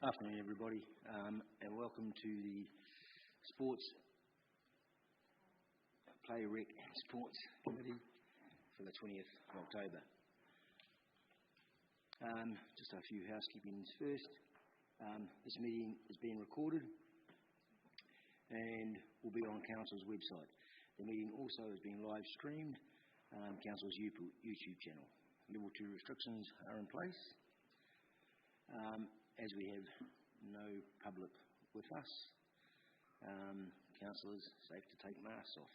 Afternoon, everybody, and welcome to the Play Rec and Sports Committee for the 20th of October. Just a few housekeepings first. This meeting is being recorded and will be on Council's website. The meeting also is being live streamed on Council's YouTube channel. Level 2 restrictions are in place. As we have no public with us, councillors safe to take masks off.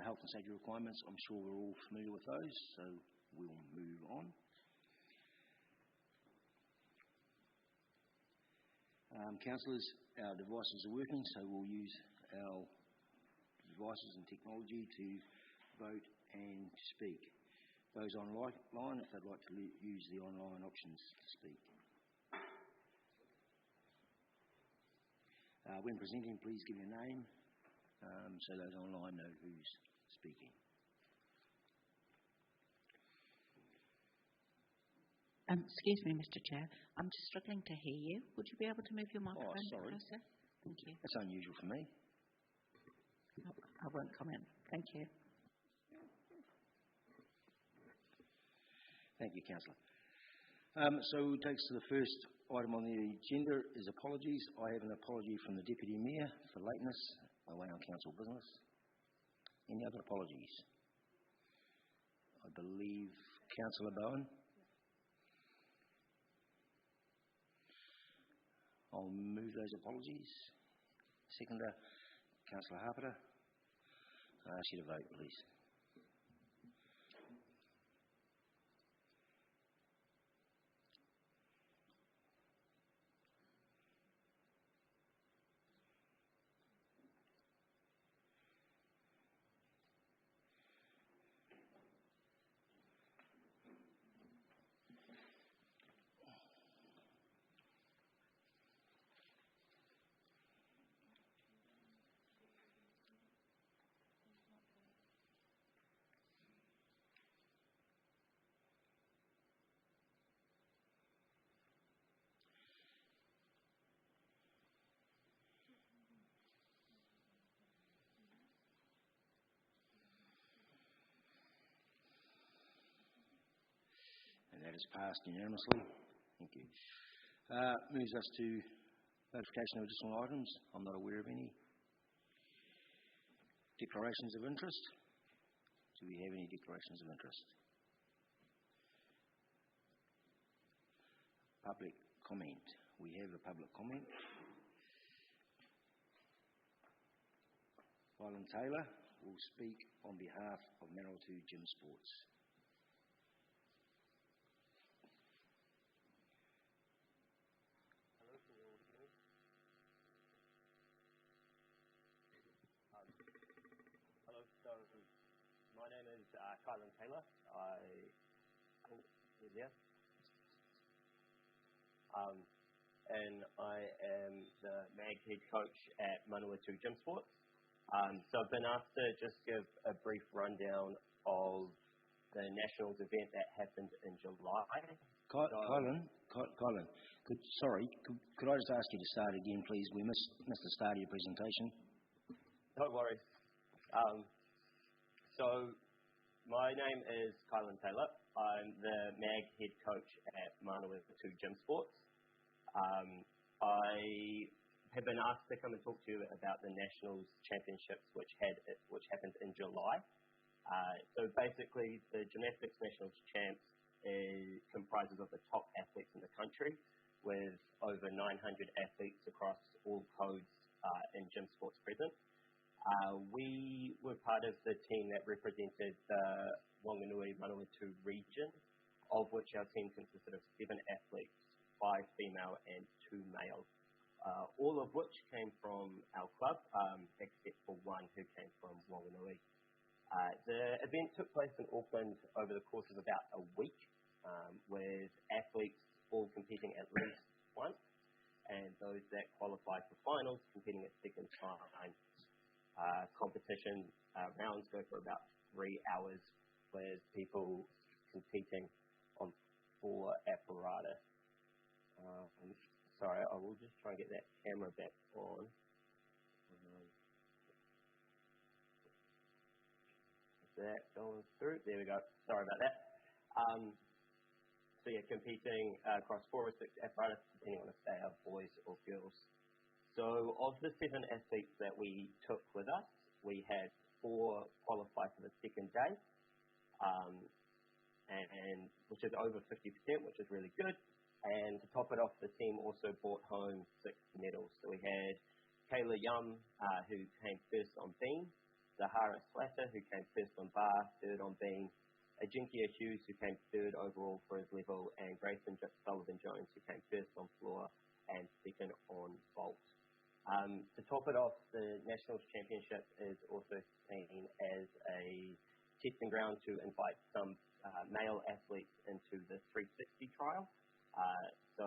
Health and safety requirements, I'm sure we're all familiar with those, so we'll move on. Councillors, our devices are working, so we'll use our devices and technology to vote and speak. Those online, if they'd like to use the online options to speak. When presenting, please give your name so those online know who's speaking. Excuse me, Mr. Chair. I'm just struggling to hear you. Would you be able to move your microphone closer? Thank you. That's unusual for me. I won't comment. Thank you. Thank you, Councillor. So it takes to the first item on the agenda is apologies. I have an apology from the Deputy Mayor for lateness away on Council business. Any other apologies? I believe Councillor Bowen. I'll move those apologies. Seconder, Councillor Harper. I ask you to vote, please. And that is passed unanimously. Thank you. Moves us to notification of additional items. I'm not aware of any. Declarations of interest. Do we have any declarations of interest? Public comment. We have a public comment. Kylan Taylor will speak on behalf of Manawatu Gym Sports. My name is Kylan Taylor. And I am the MAG head coach at Manawatu Gym Sports. So I've been asked to just give a brief rundown of the Nationals event that happened in July. Kylan, could I just ask you to start again, please? We missed the start of your presentation. Don't worry. So my name is Kylan Taylor. I'm the MAG head coach at Manawatu Gym Sports. I have been asked to come and talk to you about the Nationals Championships which happened in July. So basically the Gymnastics Nationals Champs comprises of the top athletes in the country with over 900 athletes across all codes in gym sports present. We were part of the team that represented the Whanganui Manawatu region, of which our team consisted of 7 athletes, 5 female and 2 male, all of which came from our club, except for one who came from Whanganui. The event took place in Auckland over the course of about a week, with athletes all competing at least once, and those that qualified for finals competing a second time. Competition rounds go for about 3 hours with people competing on for apparatus. Sorry, I will just try and get that camera back on. Is that going through? There we go. Sorry about that. So yeah, competing across 4 or 6 apparatus, depending on if they are boys or girls. So of the 7 athletes that we took with us, we had 4 qualify for the second day, and which is over 50%, which is really good. And to top it off, the team also brought home 6 medals. So we had Kayla Yum, who came first on beam, Zahara Slatter, who came first on bar, third on beam, Ajinkia Hughes, who came third overall for his level, and Grayson Sullivan-Jones, who came first on floor and second on vault. To top it off, the Nationals Championship is also seen as a testing ground to invite some male athletes into the 360 trial. So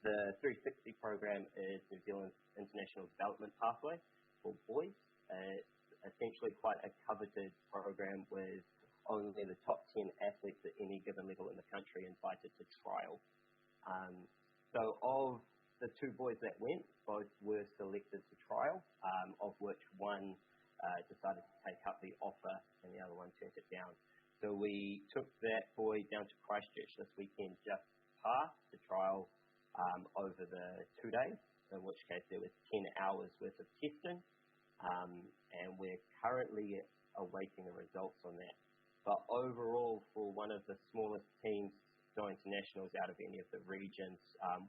the 360 program is New Zealand's international development pathway for boys. It's essentially quite a coveted program with only the top 10 athletes at any given level in the country invited to trial. So of the 2 boys that went, both were selected to trial, of which one decided to take up the offer and the other one turned it down. So we took that boy down to Christchurch this weekend just past the trial over the 2 days, in which case there was 10 hours worth of testing, and we're currently awaiting the results on that. But overall, for one of the smallest teams going to nationals out of any of the regions,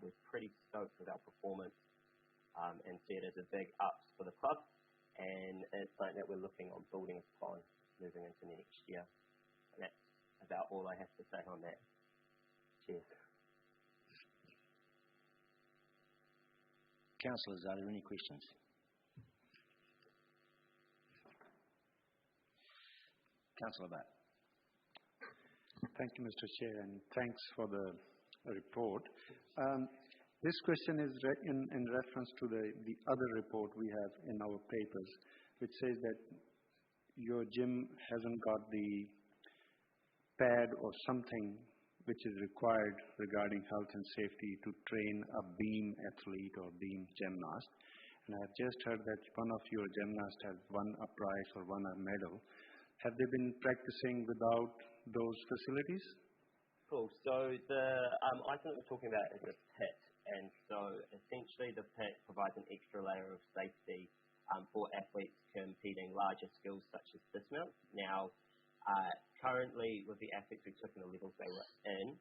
we're pretty stoked with our performance and see it as a big ups for the club, and it's something that we're looking on building upon moving into next year. And that's about all I have to say on that. Cheers. Councillors, are there any questions? Councillor Butt. Thank you, Mr. Chair, and thanks for the report. This question is in reference to the other report we have in our papers, which says that your gym hasn't got the pad or something which is required regarding health and safety to train a beam athlete or beam gymnast. And I've just heard that one of your gymnasts has won a prize or won a medal. Have they been practicing without those facilities? Cool. So the item that we're talking about is a pit. And so essentially the pit provides an extra layer of safety for athletes competing larger skills such as dismount. Now, currently with the athletes we took in the levels they were in,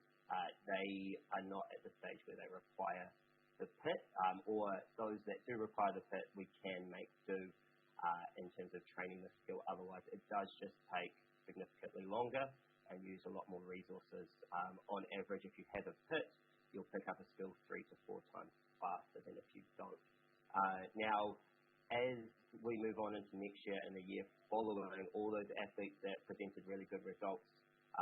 they are not at the stage where they require the pit, or those that do require the pit we can make do in terms of training the skill. Otherwise it does just take significantly longer and use a lot more resources. On average, if you have a pit, you'll pick up a skill 3 to 4 times faster than if you don't. Now, as we move on into next year and the year following, all those athletes that presented really good results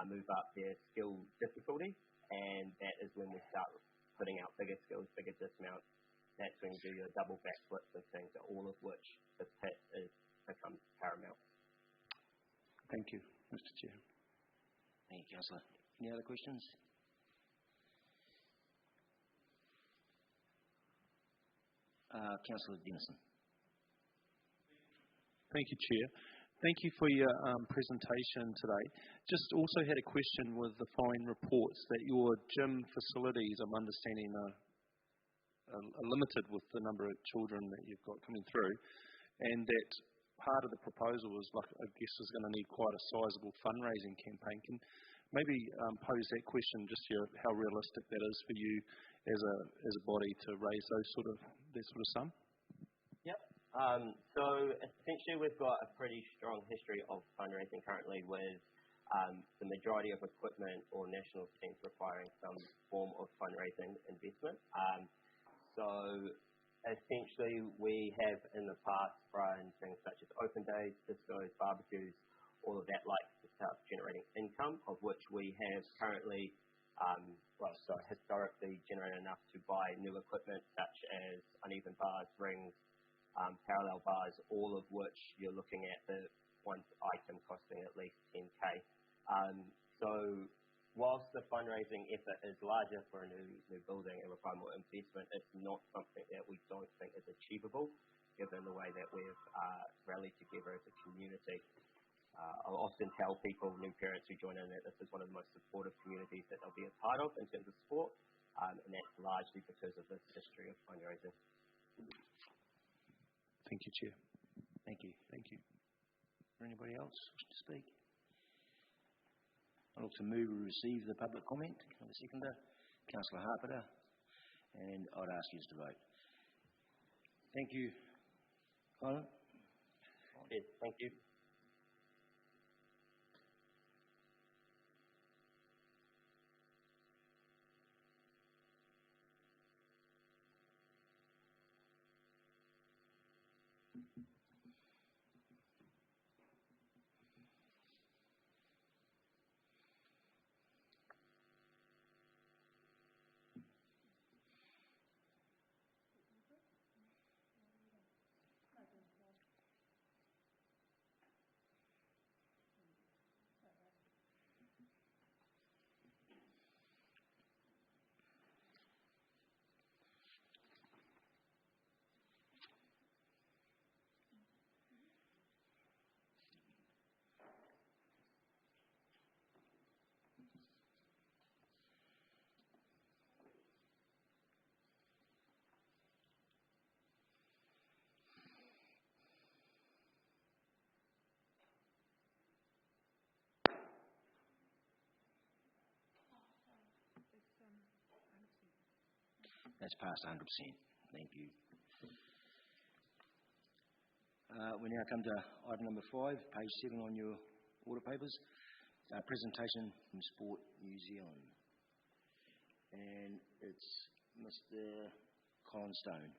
move up their skill difficulty, and that is when we start putting out bigger skills, bigger dismounts. That's when you do your double backflips and things, all of which the pit becomes paramount. Thank you, Mr. Chair. Thank you, Councillor. Any other questions? Councillor Denison. Thank you, Chair. Thank you for your presentation today. Just also had a question with the following reports that your gym facilities, I'm understanding, are limited with the number of children that you've got coming through, and that part of the proposal is, like, I guess, is going to need quite a sizable fundraising campaign. Can maybe pose that question, just how realistic that is for you as a body to raise that sort of sum? Yep. So essentially we've got a pretty strong history of fundraising currently, with the majority of equipment or national teams requiring some form of fundraising investment. So essentially we have in the past run things such as open days, discos, barbecues, all of that likes to start generating income, of which we have currently, historically generated enough to buy new equipment such as uneven bars, rings, parallel bars, all of which you're looking at the one item costing at least 10K. So whilst the fundraising effort is larger for a new building and require more investment, it's not something that we don't think is achievable, given the way that we've rallied together as a community. I'll often tell people, new parents who join in, that this is one of the most supportive communities that they'll be a part of in terms of sport, and that's largely because of this history of fundraising. Thank you, Chair. Thank you. Thank you. Is there anybody else wish to speak? I'd like to move and receive the public comment. Can I have a seconder? Councillor Harpiter. And I'd ask you to vote. Thank you. Colin? Yes, thank you. That's passed 100%. Thank you. We now come to item number 5, page 7 on your order papers. Presentation from Sport New Zealand. And it's Mr. Colin Stone.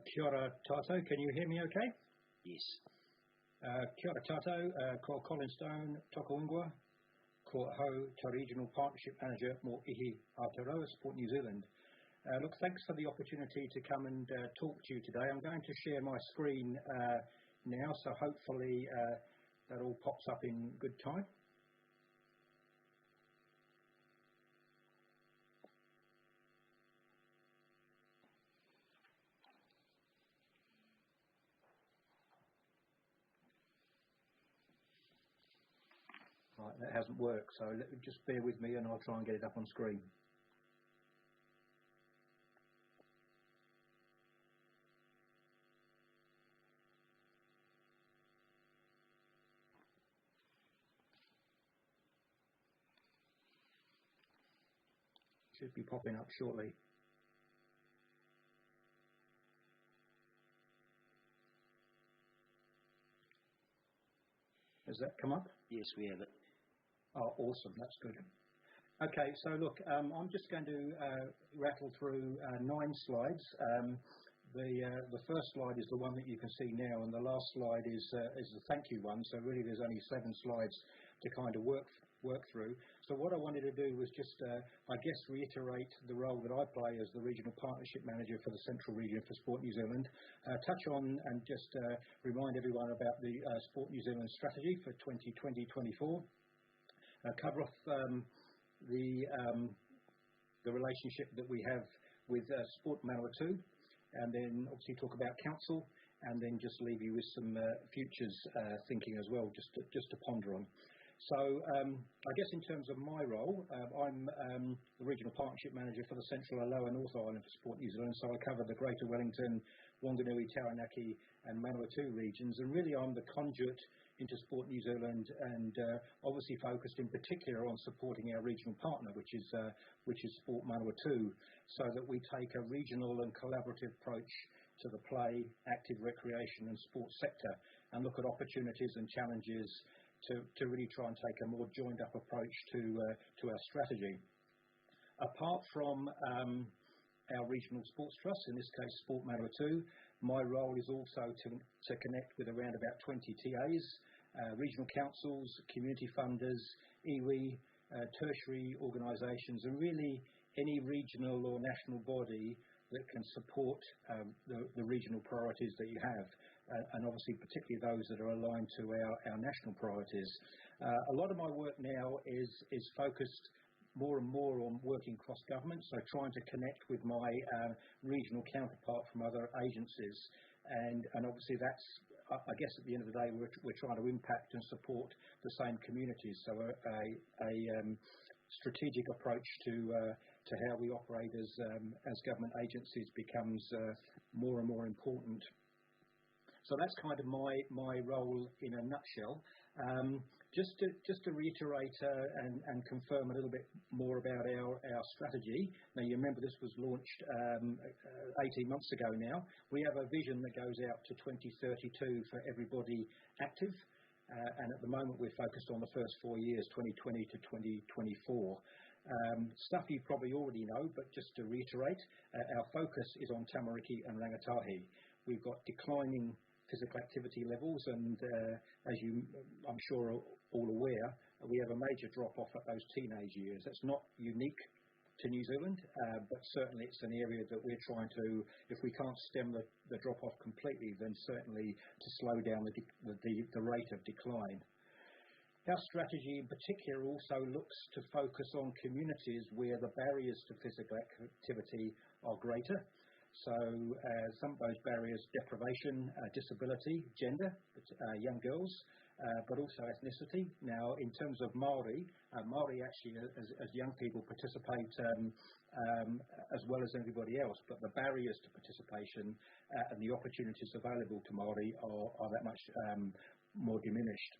Kia ora tātou. Can you hear me okay? Yes. Kia ora tātou. Ko Colin Stone, toko ingoa. Ko hau te Regional Partnership Manager mō Ihi Aotearoa, Sport New Zealand. Look, thanks for the opportunity to come and talk to you today. I'm going to share my screen now, so hopefully that all pops up in good time. Right, that hasn't worked, so just bear with me and I'll try and get it up on screen. Should be popping up shortly. Has that come up? Yes, we have it. Oh, awesome. That's good. Okay, so look, I'm just going to rattle through 9 slides. The first slide is the one that you can see now, and the last slide is the thank you one. So really, there's only 7 slides to kind of work through. So what I wanted to do was just, I guess, reiterate the role that I play as the Regional Partnership Manager for the Central Region for Sport New Zealand, touch on and just remind everyone about the Sport New Zealand strategy for 2020-24, cover off the relationship that we have with Sport Manawatu, and then obviously talk about council, and then just leave you with some futures thinking as well, just to ponder on. So I guess in terms of my role, I'm the Regional Partnership Manager for the Central and Lower North Island for Sport New Zealand, so I cover the Greater Wellington, Wanganui, Taranaki and Manawatu regions, and really I'm the conduit into Sport New Zealand, and obviously focused in particular on supporting our regional partner, which is Sport Manawatu, so that we take a regional and collaborative approach to the play, active recreation and sports sector, and look at opportunities and challenges to really try and take a more joined up approach to our strategy. Apart from our regional sports trust, in this case Sport Manawatu, my role is also to connect with around about 20 TAs, regional councils, community funders, iwi, tertiary organisations, and really any regional or national body that can support the regional priorities that you have, and obviously particularly those that are aligned to our national priorities. A lot of my work now is focused more and more on working cross-government, so trying to connect with my regional counterpart from other agencies. And obviously that's, I guess at the end of the day, we're trying to impact and support the same communities. So a strategic approach to how we operate as government agencies becomes more and more important. So that's kind of my role in a nutshell. Just to reiterate and confirm a little bit more about our strategy. Now, you remember this was launched 18 months ago now. We have a vision that goes out to 2032 for everybody active. And at the moment, we're focused on the first 4 years, 2020 to 2024. Stuff you probably already know, but just to reiterate, our focus is on Tamariki and Rangatahi. We've got declining physical activity levels, and as I'm sure are all aware, we have a major drop-off at those teenage years. That's not unique to New Zealand, but certainly it's an area that we're trying to, if we can't stem the drop-off completely, then certainly to slow down the rate of decline. Our strategy in particular also looks to focus on communities where the barriers to physical activity are greater. So some of those barriers: deprivation, disability, gender, young girls, but also ethnicity. Now, in terms of Māori actually, as young people participate as well as everybody else, but the barriers to participation and the opportunities available to Māori are that much more diminished.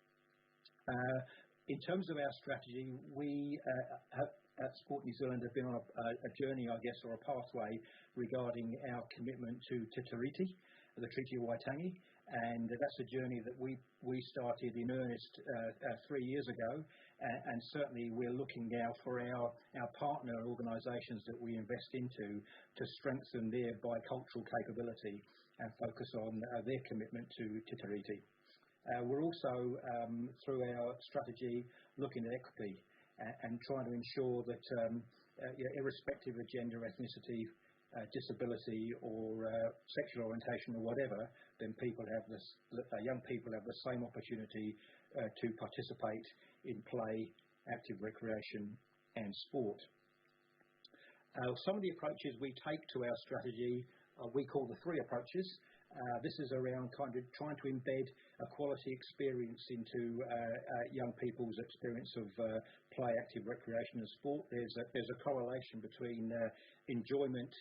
In terms of our strategy, we at Sport New Zealand have been on a journey, I guess, or a pathway regarding our commitment to Te Tiriti, the Treaty of Waitangi, and that's a journey that we started in earnest 3 years ago, and certainly we're looking now for our partner organisations that we invest into to strengthen their bicultural capability and focus on their commitment to Te Tiriti. We're also, through our strategy, looking at equity and trying to ensure that, irrespective of gender, ethnicity, disability, or sexual orientation, or whatever, then young people have the same opportunity to participate in play, active recreation, and sport. Some of the approaches we take to our strategy we call the three approaches. This is around kind of trying to embed a quality experience into young people's experience of play, active recreation and sport. There's a correlation between enjoyment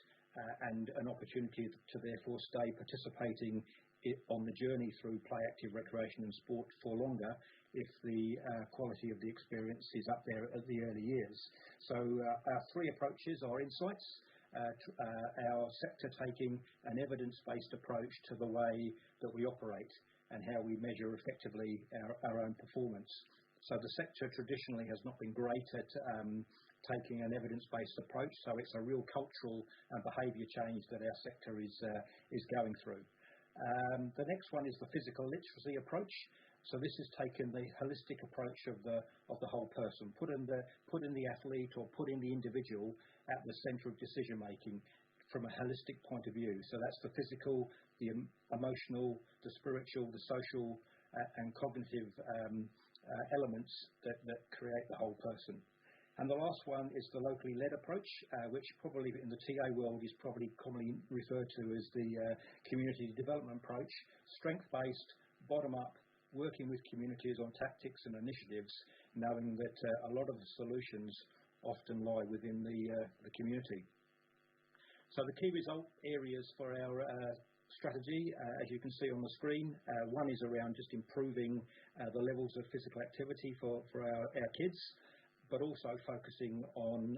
and an opportunity to therefore stay participating on the journey through play, active recreation and sport for longer if the quality of the experience is up there at the early years. So our three approaches are insights, our sector taking an evidence-based approach to the way that we operate and how we measure effectively our own performance. So the sector traditionally has not been great at taking an evidence-based approach, so it's a real cultural and behaviour change that our sector is going through. The next one is the physical literacy approach. So this has taken the holistic approach of the whole person, put in the athlete or put in the individual at the centre of decision making from a holistic point of view. So that's the physical, the emotional, the spiritual, the social and cognitive elements that create the whole person. And the last one is the locally led approach, which probably in the TA world is probably commonly referred to as the community development approach, strength-based, bottom-up, working with communities on tactics and initiatives, knowing that a lot of the solutions often lie within the community. So the key result areas for our strategy, as you can see on the screen, one is around just improving the levels of physical activity for our kids, but also focusing on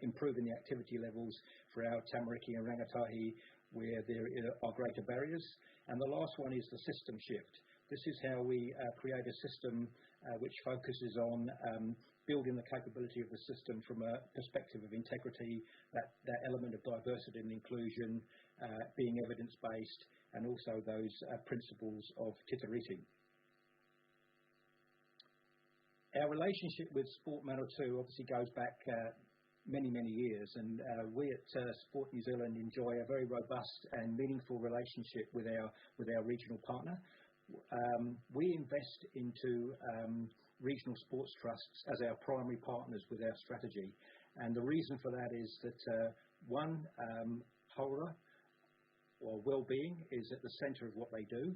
improving the activity levels for our Tamariki and Rangatahi where there are greater barriers. And the last one is the system shift. This is how we create a system which focuses on building the capability of the system from a perspective of integrity, that element of diversity and inclusion, being evidence-based, and also those principles of Te Tiriti. Our relationship with Sport Manawatu obviously goes back many, many years, and we at Sport New Zealand enjoy a very robust and meaningful relationship with our regional partner. We invest into regional sports trusts as our primary partners with our strategy. And the reason for that is that, one, wholer or well-being is at the centre of what they do.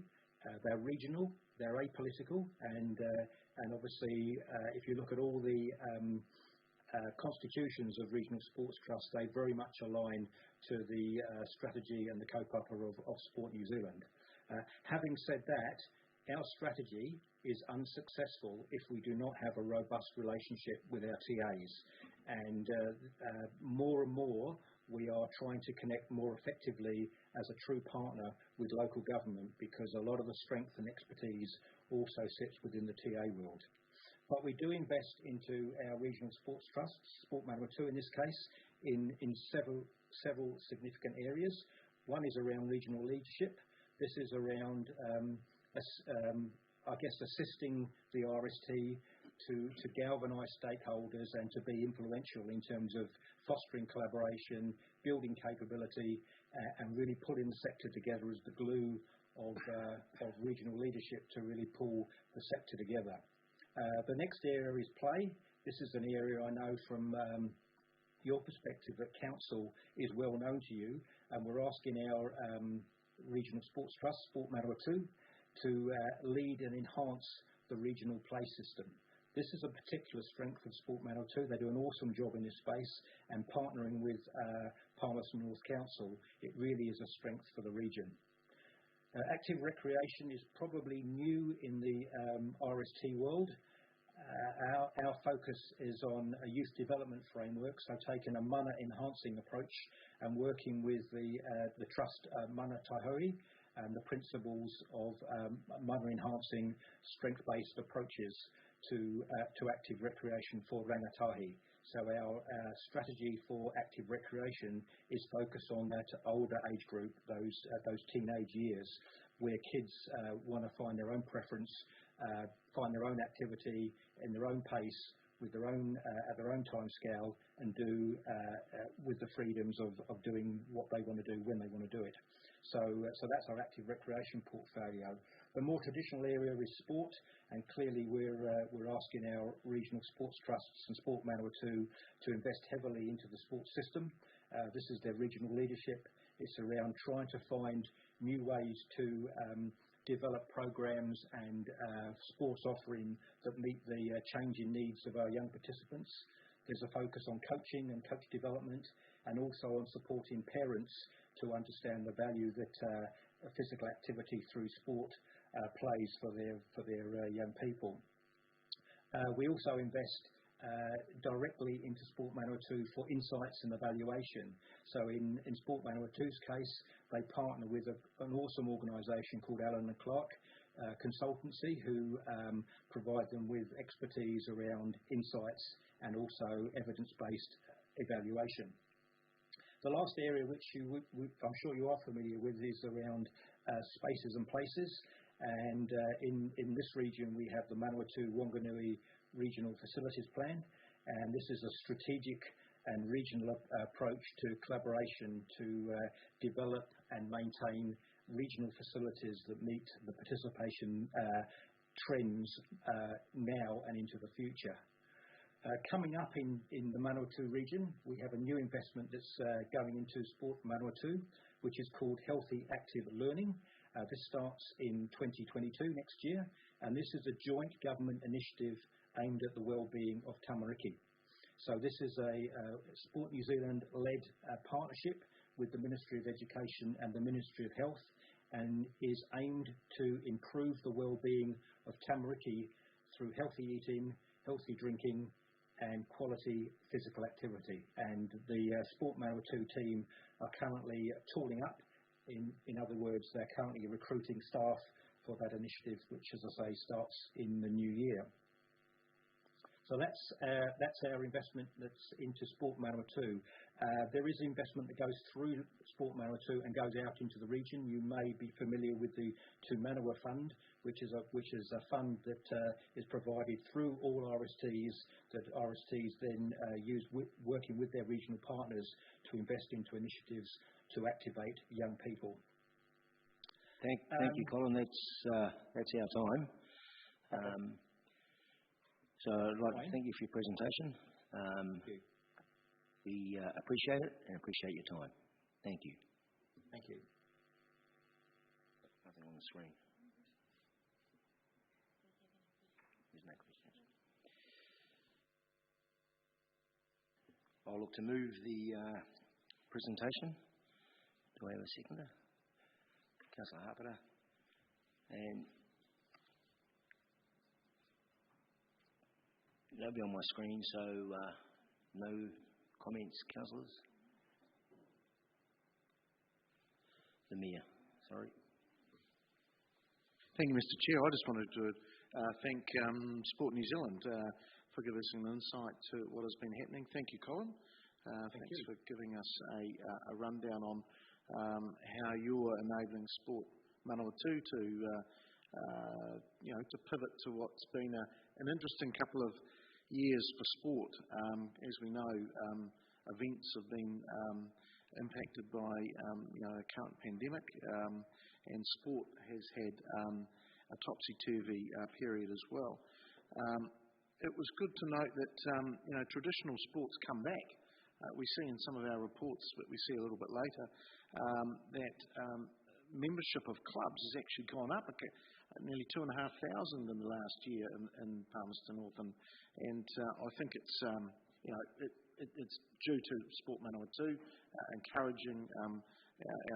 They're regional, they're apolitical, and obviously, if you look at all the constitutions of regional sports trusts, they very much align to the strategy and the kaupapa of Sport New Zealand. Having said that, our strategy is unsuccessful if we do not have a robust relationship with our TAs. And more and more, we are trying to connect more effectively as a true partner with local government, because a lot of the strength and expertise also sits within the TA world. But we do invest into our regional sports trusts, Sport Manawatu in this case, in several significant areas. One is around regional leadership. This is around, I guess, assisting the RST to galvanise stakeholders and to be influential in terms of fostering collaboration, building capability, and really putting the sector together as the glue of regional leadership to really pull the sector together. The next area is play. This is an area I know from your perspective at Council is well known to you, and we're asking our regional sports trust, Sport Manawatu, to lead and enhance the regional play system. This is a particular strength of Sport Manawatu. They do an awesome job in this space, and partnering with Palmerston North Council, it really is a strength for the region. Active recreation is probably new in the RST world. Our focus is on a youth development framework, so taking a mana enhancing approach and working with the trust Mana Taihoe and the principles of mana enhancing strength-based approaches to active recreation for rangatahi. So our strategy for active recreation is focused on that older age group, those teenage years, where kids want to find their own preference, find their own activity in their own pace, with their own at their own time scale, and do with the freedoms of doing what they want to do when they want to do it. So that's our active recreation portfolio. The more traditional area is sport, and clearly we're asking our regional sports trusts and Sport Manawatu to invest heavily into the sports system. This is their regional leadership. It's around trying to find new ways to develop programs and sports offering that meet the changing needs of our young participants. There's a focus on coaching and coach development, and also on supporting parents to understand the value that physical activity through sport plays for their young people. We also invest directly into Sport Manawatu for insights and evaluation. So in Sport Manawatu's case, they partner with an awesome organisation called Allen & Clark Consultancy, who provide them with expertise around insights and also evidence-based evaluation. The last area which I'm sure you are familiar with is around spaces and places. And in this region, we have the Manawatu Wanganui Regional Facilities Plan, and this is a strategic and regional approach to collaboration to develop and maintain regional facilities that meet the participation trends now and into the future. Coming up in the Manawatu region, we have a new investment that's going into Sport Manawatu, which is called Healthy Active Learning. This starts in 2022, next year, and this is a joint government initiative aimed at the well-being of tamariki. So this is a Sport New Zealand-led partnership with the Ministry of Education and the Ministry of Health, and is aimed to improve the well-being of tamariki through healthy eating, healthy drinking, and quality physical activity. And the Sport Manawatu team are currently tooling up. In other words, they're currently recruiting staff for that initiative, which, as I say, starts in the new year. So that's our investment that's into Sport Manawatu. There is investment that goes through Sport Manawatu and goes out into the region. You may be familiar with the Te Manawa Fund, which is a fund that is provided through all RSTs, that RSTs then use working with their regional partners to invest into initiatives to activate young people. Thank you, Colin. That's our time. So I'd like to Wayne? thank you for your presentation. Thank you. We appreciate it and appreciate your time. Thank you. Thank you. Nothing on the screen. There's no questions. I'll look to move the presentation. Do I have a seconder? Councillor Harper. And that'll be on my screen, so no comments, councillors. The Mayor, sorry. Thank you, Mr. Chair. I just wanted to thank Sport New Zealand for giving us an insight to what has been happening. Thank you, Colin. Thanks for giving us a rundown on how you're enabling Sport Manawatu to pivot to what's been an interesting couple of years for sport. As we know, events have been impacted by the current pandemic, and sport has had a topsy-turvy period as well. It was good to note that traditional sports come back. We see in some of our reports, but we see a little bit later, that membership of clubs has actually gone up nearly 2,500 in the last year in Palmerston North, and I think it's it's due to Sport Manawatu encouraging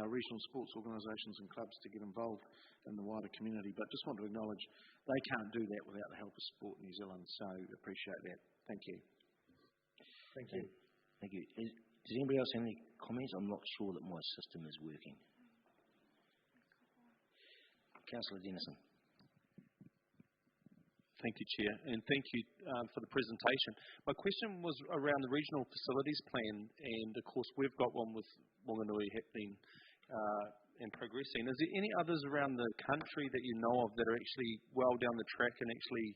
our regional sports organisations and clubs to get involved in the wider community. But just want to acknowledge they can't do that without the help of Sport New Zealand, so appreciate that. Thank you. Thank you. Thank you. Does anybody else have any comments? I'm not sure that my system is working. Councillor Dennison. Thank you, Chair, and thank you for the presentation. My question was around the regional facilities plan, and of course we've got one with Wanganui happening and progressing. Is there any others around the country that you know of that are actually well down the track and actually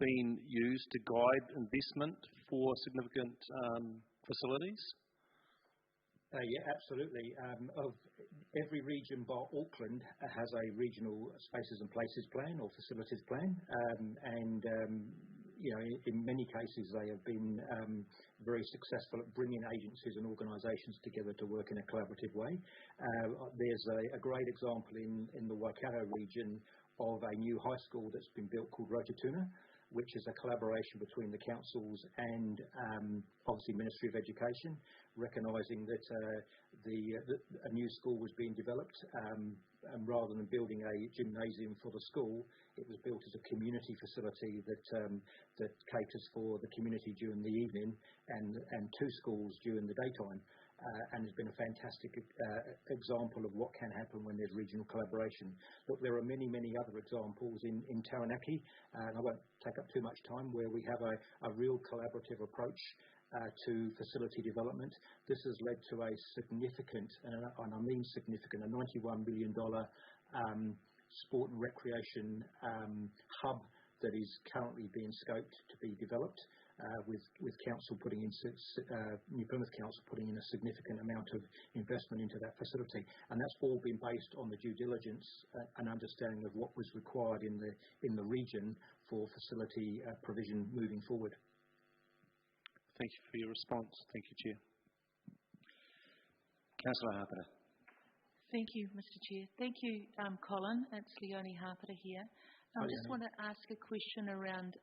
being used to guide investment for significant facilities? Yeah, absolutely. Of every region bar Auckland has a regional spaces and places plan or facilities plan, and in many cases they have been very successful at bringing agencies and organisations together to work in a collaborative way. There's a great example in the Waikato region of a new high school that's been built called Rototuna, which is a collaboration between the councils and obviously Ministry of Education, recognising that a new school was being developed, and rather than building a gymnasium for the school, it was built as a community facility that caters for the community during the evening and two schools during the daytime. And has been a fantastic example of what can happen when there's regional collaboration. Look, there are many, many other examples in Taranaki, and I won't take up too much time, where we have a real collaborative approach to facility development. This has led to a significant, and I mean significant, a $91 billion sport and recreation hub that is currently being scoped to be developed, with council putting in New Plymouth Council putting in a significant amount of investment into that facility, and that's all been based on the due diligence and understanding of what was required in the region for facility provision moving forward. Thank you for your response. Thank you, Chair. Councillor Harper. Thank you, Mr. Chair. Thank you, Colin. It's Leonie Harper here. I just want to ask a question around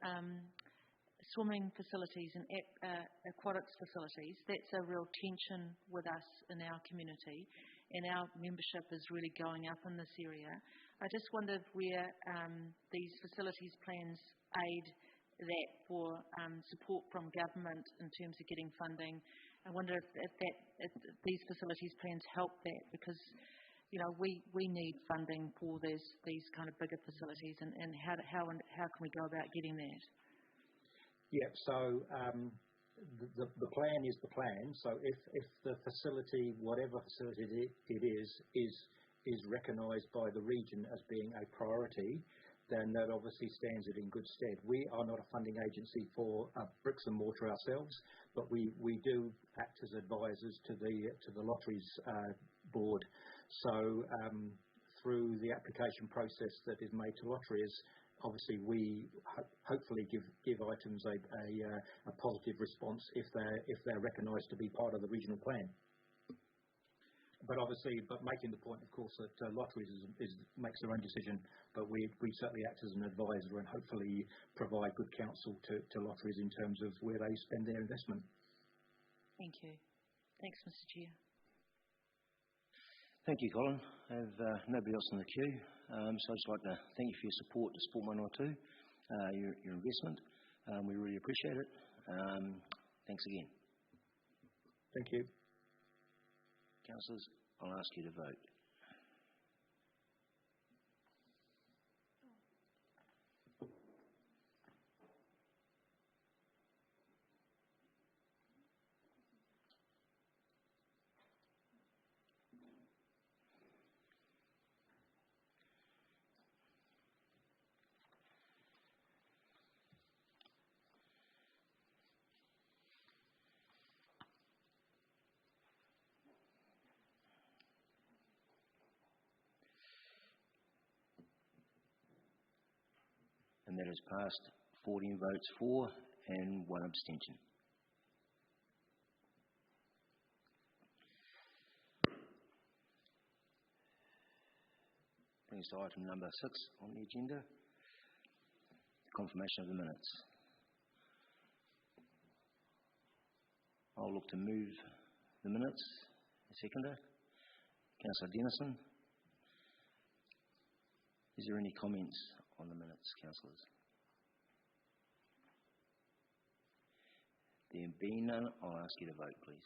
swimming facilities and aquatics facilities. That's a real tension with us in our community, and our membership is really going up in this area. I just wondered where these facilities plans aid that for support from government in terms of getting funding. I wonder if these facilities plans help that, because we need funding for these kind of bigger facilities, and how can we go about getting that? Yeah, so the plan is the plan. So if the facility, whatever facility it is recognised by the region as being a priority, then that obviously stands it in good stead. We are not a funding agency for bricks and mortar ourselves, but we do act as advisors to the lotteries board. So through the application process that is made to lotteries, obviously we hopefully give items a positive response if they're recognised to be part of the regional plan. But making the point, of course, that Lotteries makes their own decision, but we certainly act as an advisor and hopefully provide good counsel to Lotteries in terms of where they spend their investment. Thank you. Thanks, Mr. Chair. Thank you, Colin. I have nobody else in the queue, so I'd just like to thank you for your support to Sport 102, your investment. We really appreciate it. Thanks again. Thank you. Councillors, I'll ask you to vote. And that is passed, 14 votes for and 1 abstention. Brings to item number 6 on the agenda, confirmation of the minutes. I'll look to move the minutes. Seconder, Councillor Dennison. Is there any comments on the minutes, councillors? There being none, I'll ask you to vote, please.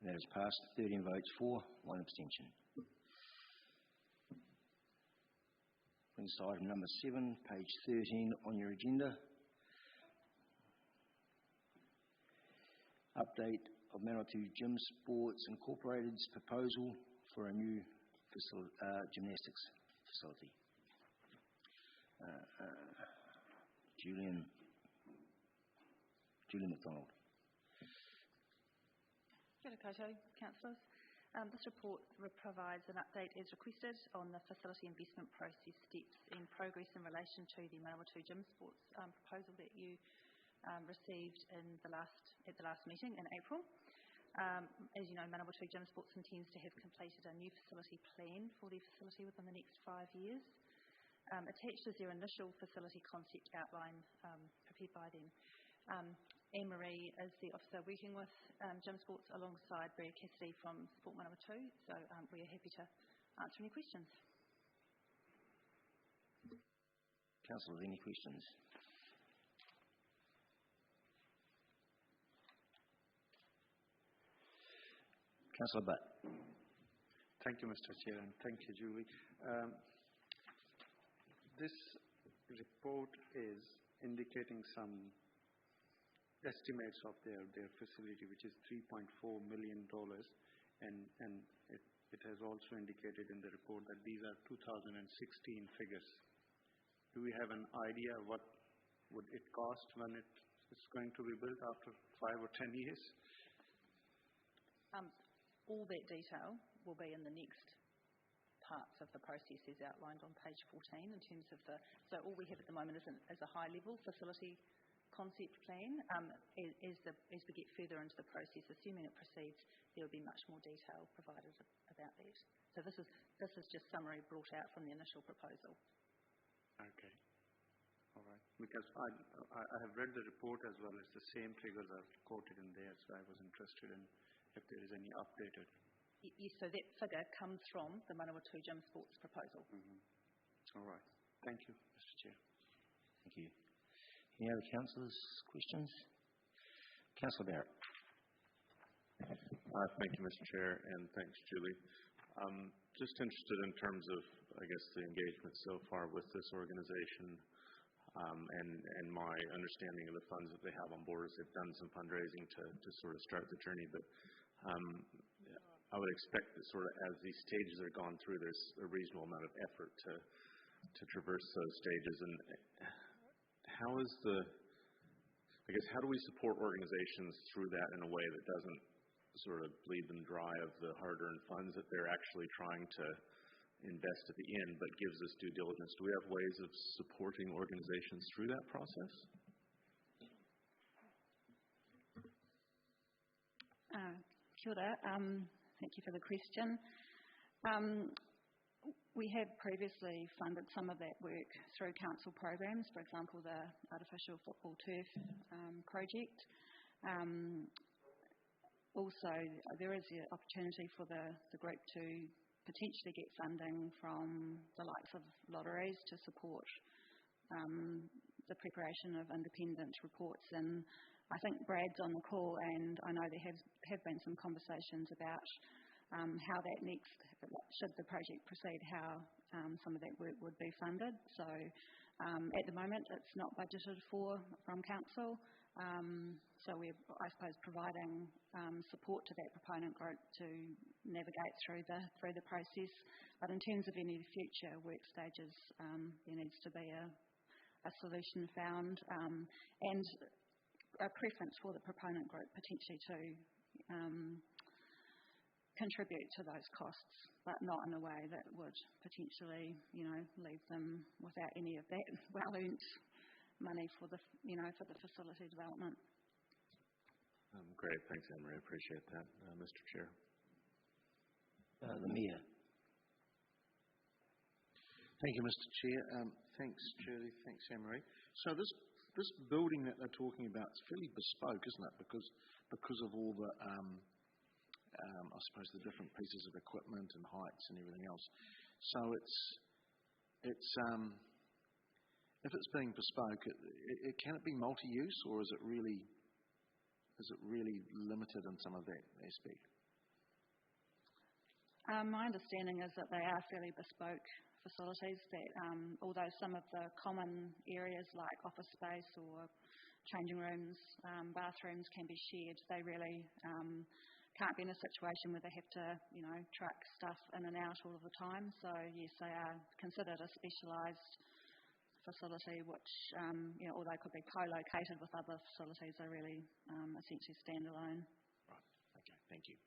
And that is passed, 13 votes for, 1 abstention. Brings to item number 7, page 13 on your agenda. Update of Manawatu Gym Sports Incorporated's proposal for a new gymnastics facility. Julian McDonald. Kia ora koutou, councillors. This report provides an update as requested on the facility investment process steps in progress in relation to the Manawatu Gym Sports proposal that you received at the last meeting in April. As you know, Manawatu Gym Sports intends to have completed a new facility plan for their facility within the next 5 years. Attached is their initial facility concept outline prepared by them. Anne-Marie is the officer working with Gym Sports alongside Brad Cassidy from Sport Manawatu, so we are happy to answer any questions. Councillors, any questions? Councillor Butt. Thank you, Mr. Chair, and thank you, Julie. This report is indicating some estimates of their facility, which is $3.4 million, and it has also indicated in the report that these are 2016 figures. Do we have an idea what would it cost when it's going to be built after 5 or 10 years? All that detail will be in the next parts of the process as outlined on page 14 in terms of so all we have at the moment is a high-level facility concept plan. As we get further into the process, assuming it proceeds, there will be much more detail provided about that. So this is just summary brought out from the initial proposal. Okay. All right. Because I have read the report as well as the same figures are quoted in there, so I was interested in if there is any updated. Yes, so that figure comes from the Manawatu Gym Sports proposal. Mm-hmm. All right. Thank you, Mr. Chair. Thank you. Any other councillors' questions? Councillor Barrett. Thank you, Mr. Chair, and thanks, Julie. Just interested in terms of, I guess, the engagement so far with this organization, and my understanding of the funds that they have on board is they've done some fundraising to sort of start the journey. But I would expect that sort of as these stages are gone through, there's a reasonable amount of effort to traverse those stages. And how do we support organizations through that in a way that doesn't sort of bleed them dry of the hard-earned funds that they're actually trying to invest at the end, but gives us due diligence? Do we have ways of supporting organizations through that process? Kia ora. Thank you for the question. We have previously funded some of that work through council programs, for example, the artificial football turf project. Also, there is the opportunity for the group to potentially get funding from the likes of lotteries to support the preparation of independent reports. And I think Brad's on the call, and I know there have been some conversations about how that next, should the project proceed, how some of that work would be funded. So at the moment it's not budgeted from council. So we're, I suppose, providing support to that proponent group to navigate through the process. But in terms of any future work stages, there needs to be a solution found, and a preference for the proponent group potentially to contribute to those costs, but not in a way that would potentially, leave them without any of that well-earned money for the facility development. Great, thanks, Anne-Marie. I appreciate that, Mr. Chair. The Mayor. Thank you, Mr. Chair. Thanks, Julie. Thanks, Anne-Marie. So this building that they're talking about is fairly bespoke, isn't it? Because of all the, I suppose, the different pieces of equipment and heights and everything else. So if it's being bespoke, can it be multi-use, or is it really limited in some of that aspect? My understanding is that they are fairly bespoke facilities, that although some of the common areas like office space or changing rooms, bathrooms can be shared, they really can't be in a situation where they have to, truck stuff in and out all of the time. So yes, they are considered a specialised facility, which, although could be co-located with other facilities, are really essentially standalone. Right. Okay. Thank you.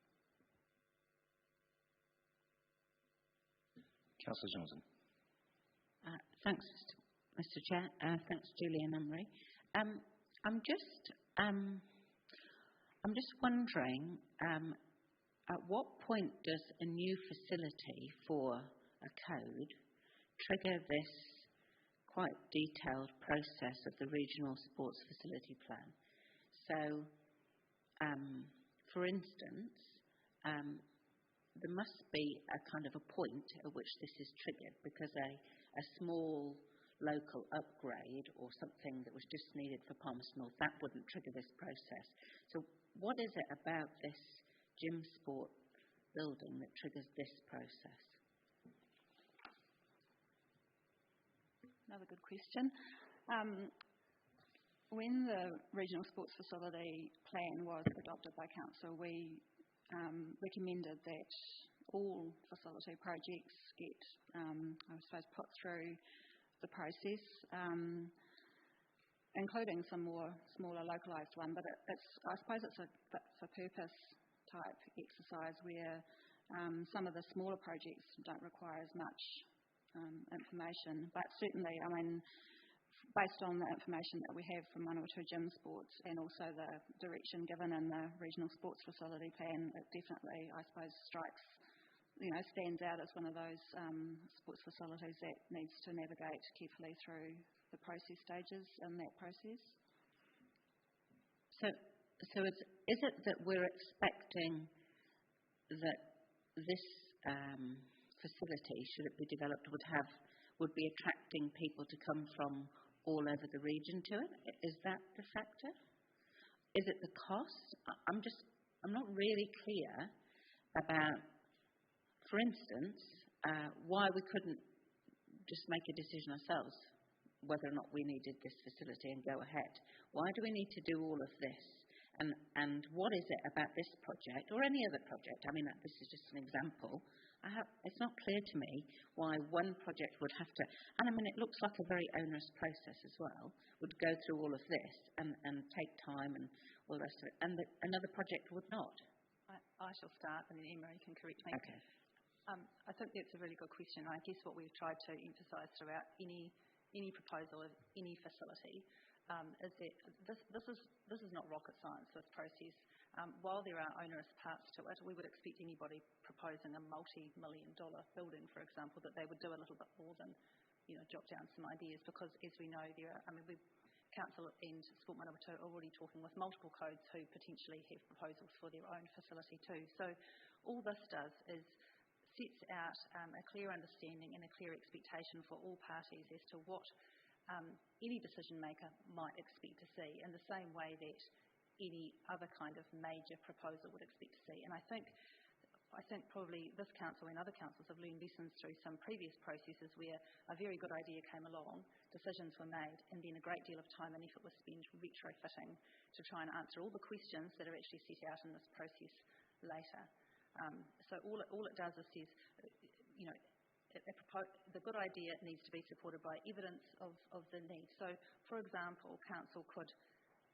Councillor Johnson. Thanks, Mr. Chair. Thanks, Julie and Anne-Marie. I'm just wondering, at what point does a new facility for a code trigger this quite detailed process of the Regional Sports Facility Plan? So, for instance, there must be a kind of a point at which this is triggered, because a small local upgrade or something that was just needed for Palmerston North, that wouldn't trigger this process. So what is it about this gym sport building that triggers this process? Another good question. When the Regional Sports Facility Plan was adopted by Council, we recommended that all facility projects get, I suppose, put through the process, including some smaller localised one. But I suppose it's a fit-for-purpose type exercise where some of the smaller projects don't require as much information. But certainly, based on the information that we have from Manawatu Gym Sports and also the direction given in the Regional Sports Facility Plan, it definitely, I suppose, stands out as one of those sports facilities that needs to navigate carefully through the process stages in that process. So is it that we're expecting that this facility, should it be developed, would be attracting people to come from all over the region to it? Is that the factor? Is it the cost? I'm just I'm not really clear about, for instance, why we couldn't just make a decision ourselves whether or not we needed this facility and go ahead. Why do we need to do all of this? And what is it about this project or any other project? I mean, this is just an example. It's not clear to me why one project would have to, and I mean, it looks like a very onerous process as well, would go through all of this and take time and all the rest of it, and another project would not. I shall start, and then Emma, you can correct me. Okay. I think that's a really good question. I guess what we've tried to emphasise throughout any proposal of any facility is that this is not rocket science, this process. While there are onerous parts to it, we would expect anybody proposing a multi-million-dollar building, for example, that they would do a little bit more than, jot down some ideas, because as we know, Council and Sport Manawatu are already talking with multiple codes who potentially have proposals for their own facility too. So all this does is sets out a clear understanding and a clear expectation for all parties as to what any decision maker might expect to see, in the same way that any other kind of major proposal would expect to see. And I think probably this council and other councils have learned lessons through some previous processes where a very good idea came along, decisions were made, and then a great deal of time and effort was spent retrofitting to try and answer all the questions that are actually set out in this process later. So all it does is says, the good idea needs to be supported by evidence of the need. So, for example, council could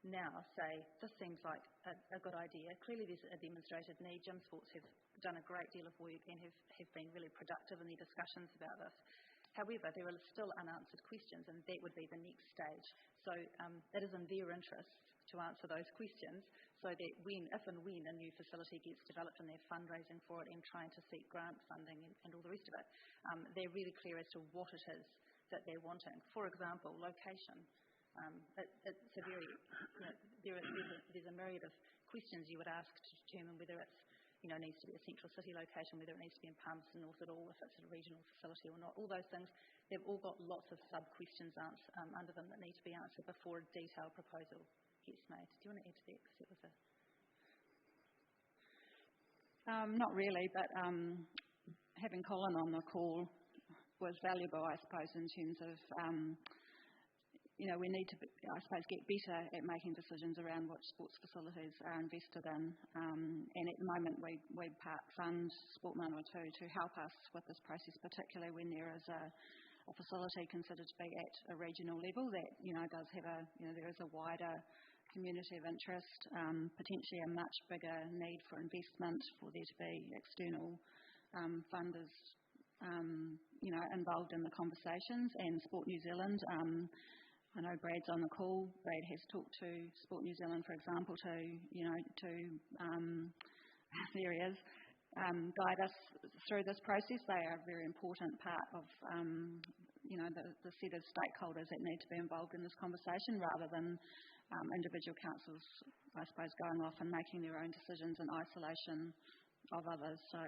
now say, this seems like a good idea. Clearly there's a demonstrated need. Gym Sports have done a great deal of work and have been really productive in their discussions about this. However, there are still unanswered questions, and that would be the next stage. So it is in their interest to answer those questions, so that if and when a new facility gets developed and they're fundraising for it and trying to seek grant funding and all the rest of it, they're really clear as to what it is that they're wanting. For example, location. It's a very, there's a myriad of questions you would ask to determine whether it's, needs to be a central city location, whether it needs to be in Palmerston North at all, if it's a regional facility or not. All those things, they've all got lots of sub-questions under them that need to be answered before a detailed proposal gets made. Do you want to add to that? Because it was Not really, but having Colin on the call was valuable, I suppose, in terms of we need to, I suppose, get better at making decisions around what sports facilities are invested in. And at the moment, we part fund Sport Manawatu to help us with this process, particularly when there is a facility considered to be at a regional level that, does have there is a wider community of interest, potentially a much bigger need for investment, for there to be external funders, involved in the conversations. And Sport New Zealand, I know Brad's on the call. Brad has talked to Sport New Zealand, for example, to there he is, guide us through this process. They are a very important part of the set of stakeholders that need to be involved in this conversation, rather than individual councils, I suppose, going off and making their own decisions in isolation of others. So,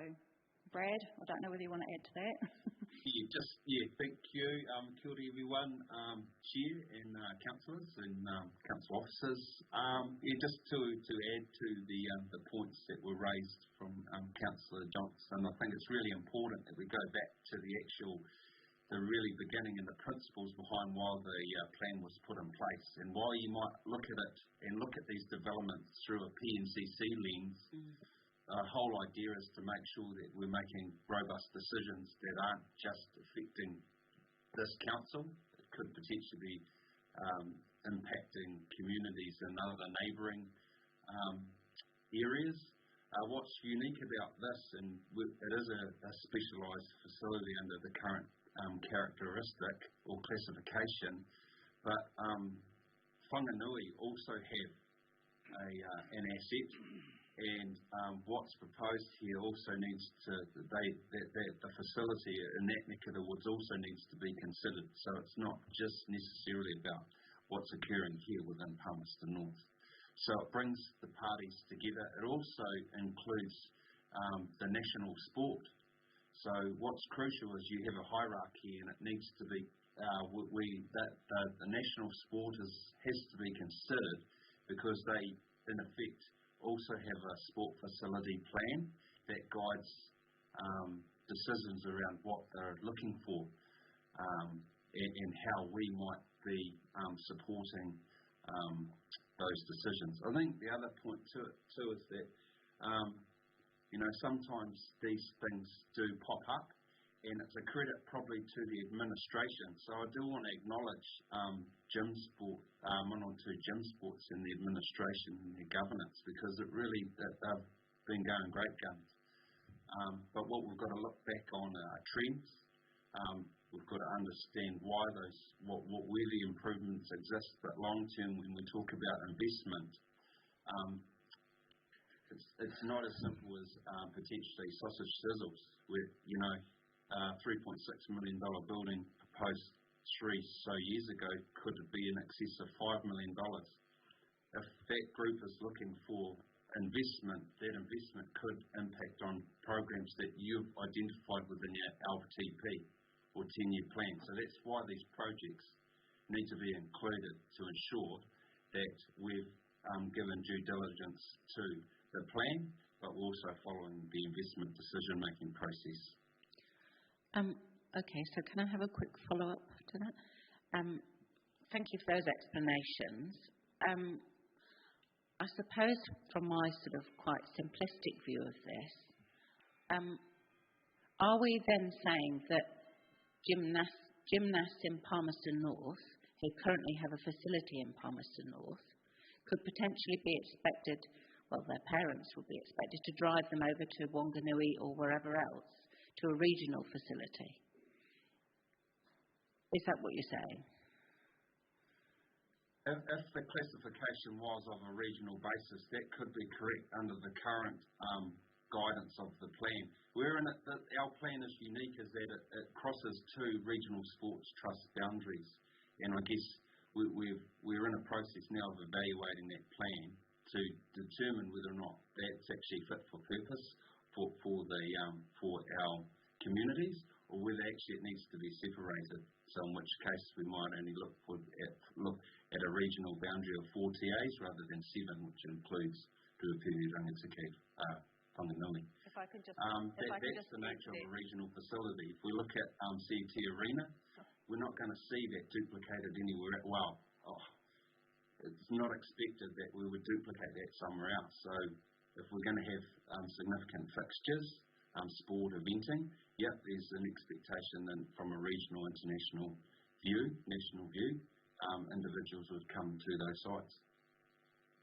Brad, I don't know whether you want to add to that. Thank you. Kia ora everyone, Chair and councillors and council officers. Just to add to the points that were raised from Councillor Johnson, I think it's really important that we go back to the really beginning and the principles behind why the plan was put in place. And while you might look at it and look at these developments through a PNCC lens, the whole idea is to make sure that we're making robust decisions that aren't just affecting this council. It could potentially be impacting communities in other neighbouring areas. What's unique about this, and it is a specialised facility under the current characteristic or classification, but Whanganui also have an asset. And what's proposed here also needs to, the facility in that neck of the woods also needs to be considered. So it's not just necessarily about what's occurring here within Palmerston North. So it brings the parties together. It also includes the national sport. So what's crucial is you have a hierarchy, and it needs to be, the national sport has to be considered, because they, in effect, also have a sport facility plan that guides decisions around what they're looking for and how we might be supporting those decisions. I think the other point to it too is that sometimes these things do pop up, and it's a credit probably to the administration. So I do want to acknowledge One or Two Gym Sports and the administration and their governance, because they've been going great guns. But what we've got to look back on are trends. We've got to understand where the improvements exist. But long term, when we talk about investment, it's not as simple as potentially sausage sizzles, where $3.6 million building proposed 3 years ago could be in excess of $5 million. If that group is looking for investment, that investment could impact on programs that you've identified within your LTP or 10-year plan. So that's why these projects need to be included to ensure that we've given due diligence to the plan, but we're also following the investment decision-making process. Okay, so can I have a quick follow-up to that? Thank you for those explanations. I suppose from my sort of quite simplistic view of this, are we then saying that gymnasts in Palmerston North, who currently have a facility in Palmerston North, could potentially be expected, their parents would be expected to drive them over to Wanganui or wherever else to a regional facility? Is that what you're saying? If the classification was of a regional basis, that could be correct under the current guidance of the plan. Our plan is unique is that it crosses 2 regional sports trust boundaries, and I guess we're in a process now of evaluating that plan to determine whether or not that's actually fit for purpose for our communities, or whether actually it needs to be separated. So in which case we might only look at a regional boundary of 4 TAs rather than 7, which includes Ruapuni, Rangitikei, Whanganui. That's the nature of a regional facility. If we look at CET Arena, we're not going to see that duplicated anywhere. It's not expected that we would duplicate that somewhere else. So if we're going to have significant fixtures, sport eventing, there's an expectation that from a regional, international view, national view, individuals would come to those sites.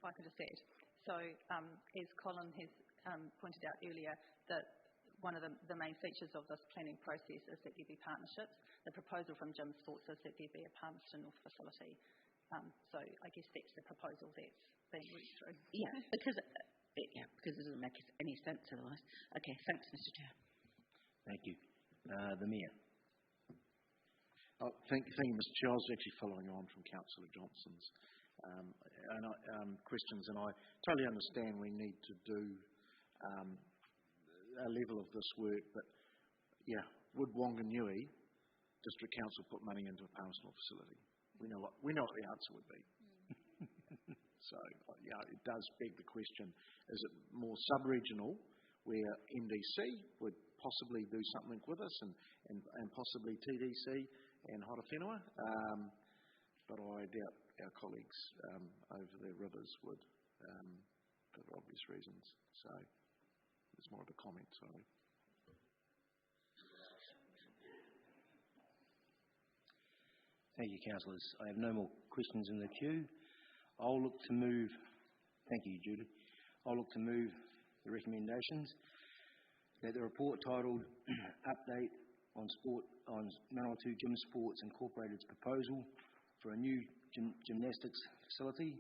If I could just add. So as Colin has pointed out earlier, that one of the main features of this planning process is that there be partnerships. The proposal from Gym Sports is that there be a Palmerston North facility. So I guess that's the proposal that's being worked through. Because it doesn't make any sense otherwise. Okay, thanks, Mr. Chair. Thank you. The Mayor. Thank you, Mr. Chair. I was actually following on from Councillor Johnson's questions, and I totally understand we need to do a level of this work, but would Wanganui District Council put money into a Palmerston North facility? We know what the answer would be. So, it does beg the question, is it more sub-regional, where NDC would possibly do something with us, and possibly TDC and Horowhenua, but I doubt our colleagues over the rivers would, for obvious reasons. So, it's more of a comment, sorry. Thank you, councillors. I have no more questions in the queue. I'll look to move. Thank you, Julie. I'll look to move the recommendations that the report titled "Update on Manawatu Gym Sports Incorporated's proposal for a new gymnastics facility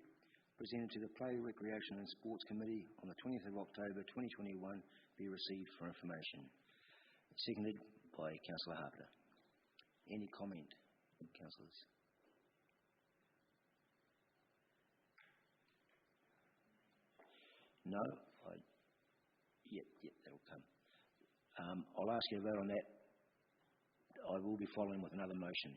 presented to the Play, Recreation and Sports Committee on the 20th of October 2021 be received for information." Seconded by Councillor Harper. Any comment, councillors? No? Yep, that'll come. I'll ask you to vote on that. I will be following with another motion.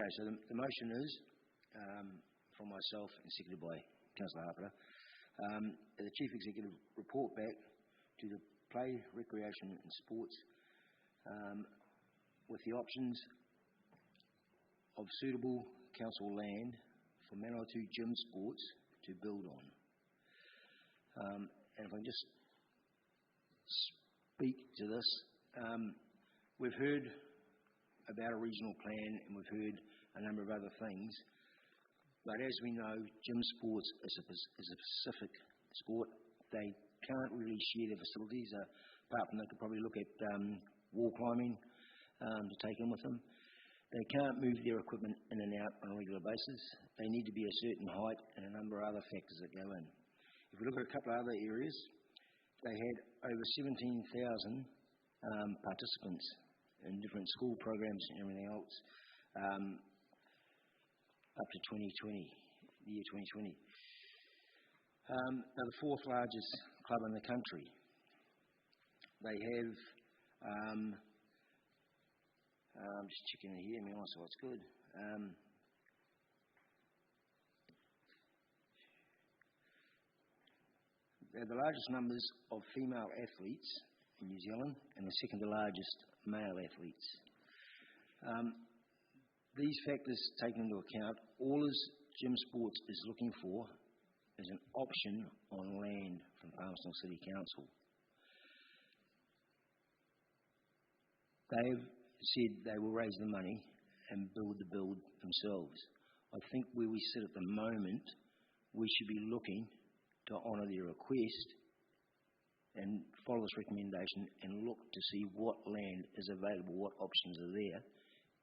Okay, so the motion is from myself and seconded by Councillor Hapera. The Chief Executive report back to the Play, Recreation and Sports with the options of suitable council land for Manawatu Gym Sports to build on. And if I can just speak to this, we've heard about a regional plan and we've heard a number of other things, but as we know, gym sports is a specific sport. They can't really share their facilities, apart from they could probably look at wall climbing to take in with them. They can't move their equipment in and out on a regular basis. They need to be a certain height and a number of other factors that go in. If we look at a couple of other areas, they had over 17,000 participants in different school programs and everything else up to 2020, the year 2020. They're the fourth largest club in the country. They have, I'm just checking it here, so it's good. They're the largest numbers of female athletes in New Zealand and the second largest male athletes. These factors taken into account, all Gym Sports is looking for is an option on land from Palmerston City Council. They've said they will raise the money and build the build themselves. I think where we sit at the moment, we should be looking to honour their request and follow this recommendation and look to see what land is available, what options are there,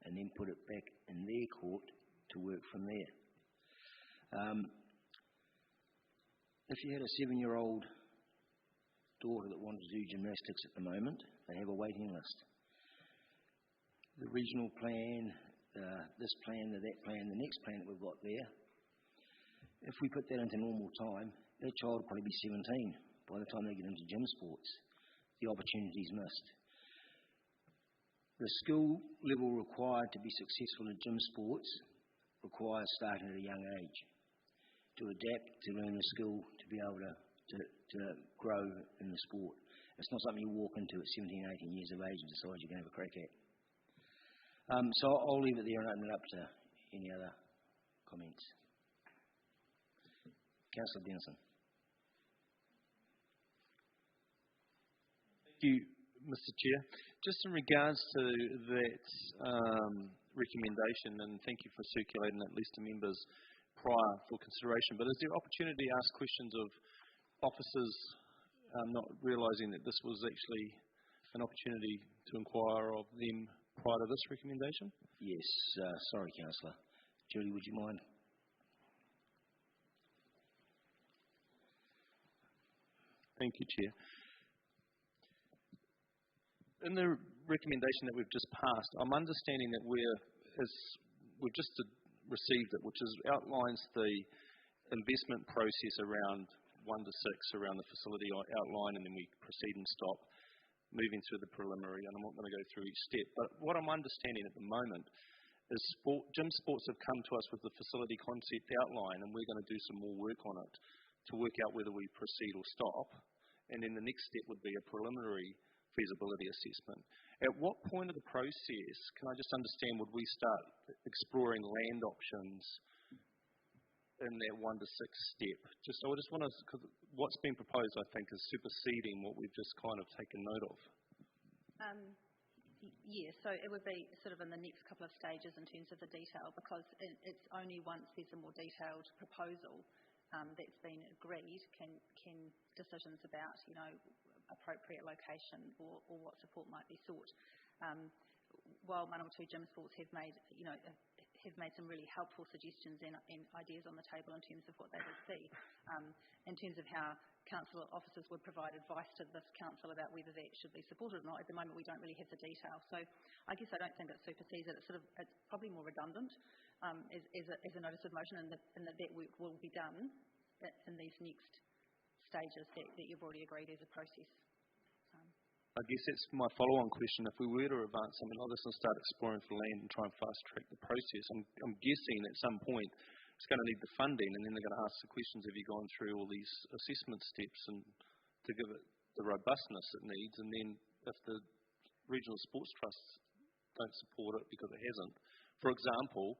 and then put it back in their court to work from there. If you had a 7-year-old daughter that wanted to do gymnastics at the moment, they have a waiting list. The regional plan, this plan, that plan, the next plan that we've got there, if we put that into normal time, that child will probably be 17 by the time they get into gym sports. The opportunity's missed. The skill level required to be successful in gym sports requires starting at a young age to adapt, to learn the skill, to be able to grow in the sport. It's not something you walk into at 17, 18 years of age and decide you're going to have a crack at. So I'll leave it there and open it up to any other comments. Councillor Denison. Thank you, Mr. Chair. Just in regards to that recommendation, and thank you for circulating that list to members prior for consideration, but is there opportunity to ask questions of officers not realising that this was actually an opportunity to inquire of them prior to this recommendation? Yes, sorry, Councillor. Julie, would you mind? Thank you, Chair. In the recommendation that we've just passed, I'm understanding that we've just received it, which outlines the investment process around 1 to 6 around the facility outline, and then we proceed and stop, moving through the preliminary, and I'm not going to go through each step. But what I'm understanding at the moment is Gym Sports have come to us with the facility concept outline, and we're going to do some more work on it to work out whether we proceed or stop. And then the next step would be a preliminary feasibility assessment. At what point of the process, can I just understand, would we start exploring land options in that 1 to 6 step? I just want to, because what's been proposed, I think, is superseding what we've just kind of taken note of. Yeah, so it would be sort of in the next couple of stages in terms of the detail, because it's only once there's a more detailed proposal that's been agreed can decisions about, appropriate location or what support might be sought. While Manawatu Gym Sports have made some really helpful suggestions and ideas on the table in terms of what they would see, in terms of how council officers would provide advice to this council about whether that should be supported or not. At the moment, we don't really have the detail. So I guess I don't think it supersedes it. It's probably more redundant as a notice of motion, and that work will be done in these next stages that you've already agreed as a process. I guess that's my follow-on question. If we were to advance something like this and start exploring for land and try and fast-track the process, I'm guessing at some point it's going to need the funding, and then they're going to ask the questions, have you gone through all these assessment steps and to give it the robustness it needs, and then if the regional sports trusts don't support it because it hasn't, for example,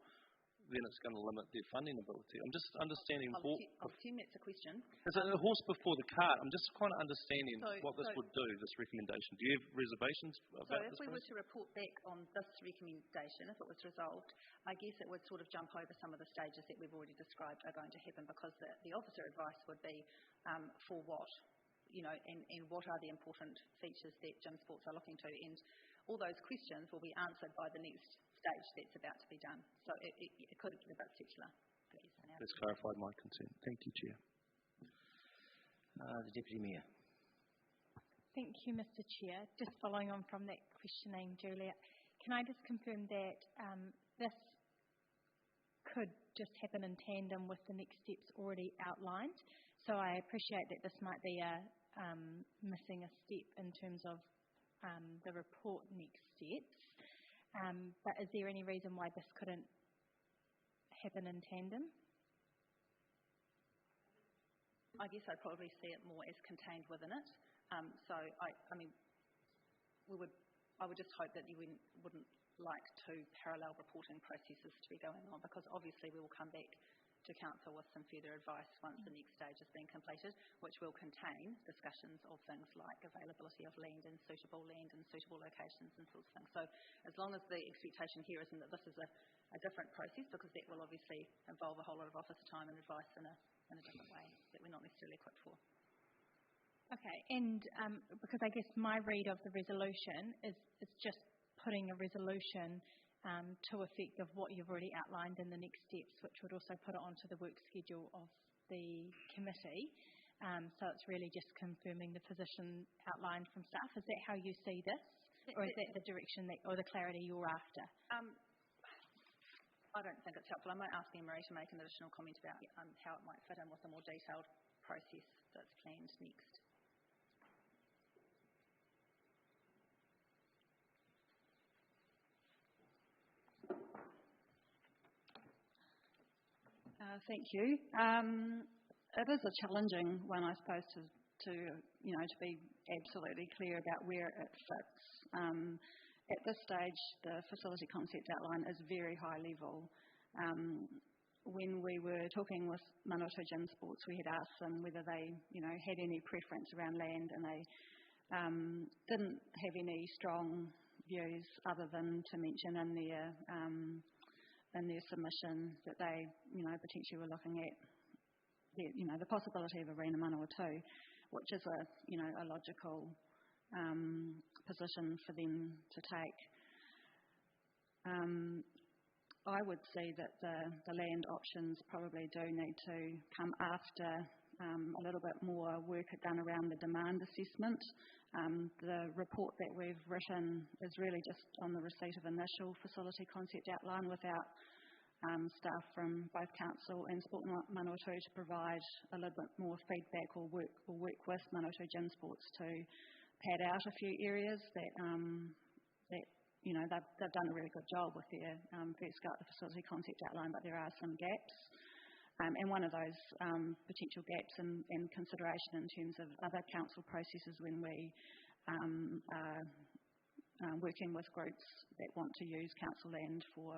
then it's going to limit their funding ability. I'm just understanding... I'll assume that's a question. Is it a horse before the cart? I'm just kind of understanding what this would do, this recommendation. Do you have reservations about this? So if we were to report back on this recommendation, if it was resolved, I guess it would sort of jump over some of the stages that we've already described are going to happen, because the officer advice would be for what, and what are the important features that gym sports are looking to, and all those questions will be answered by the next stage that's about to be done. So it could get a bit secular. That's clarified my concern. Thank you, Chair. The Deputy Mayor. Thank you, Mr. Chair. Just following on from that questioning, Julia, can I just confirm that this could just happen in tandem with the next steps already outlined? So I appreciate that this might be missing a step in terms of the report next steps. But is there any reason why this couldn't happen in tandem? I guess I'd probably see it more as contained within it. So I would just hope that you wouldn't like two parallel reporting processes to be going on, because obviously we will come back to Council with some further advice once the next stage has been completed, which will contain discussions of things like availability of land and suitable locations and sorts of things. So as long as the expectation here isn't that this is a different process, because that will obviously involve a whole lot of officer time and advice in a different way that we're not necessarily equipped for. Okay, and because I guess my read of the resolution is it's just putting a resolution to effect of what you've already outlined in the next steps, which would also put it onto the work schedule of the committee. So it's really just confirming the position outlined from staff. Is that how you see this? Or is that the direction or the clarity you're after? I don't think it's helpful. I might ask Anne-Marie to make an additional comment about how it might fit in with a more detailed process that's planned next. Thank you. It is a challenging one, I suppose, to be absolutely clear about where it fits. At this stage, the facility concept outline is very high level. When we were talking with Manawatu Gym Sports, we had asked them whether they, had any preference around land, and they didn't have any strong views other than to mention in their submission that they, potentially were looking at the possibility of Arena Manawatu, which is a logical position for them to take. I would say that the land options probably do need to come after a little bit more work done around the demand assessment. The report that we've written is really just on the receipt of initial facility concept outline, without staff from both Council and Sport Manawatu to provide a little bit more feedback or work with Manawatu Gym Sports to pad out a few areas that they've done a really good job with their first go at the facility concept outline, but there are some gaps. And one of those potential gaps in consideration in terms of other council processes when we are working with groups that want to use council land for,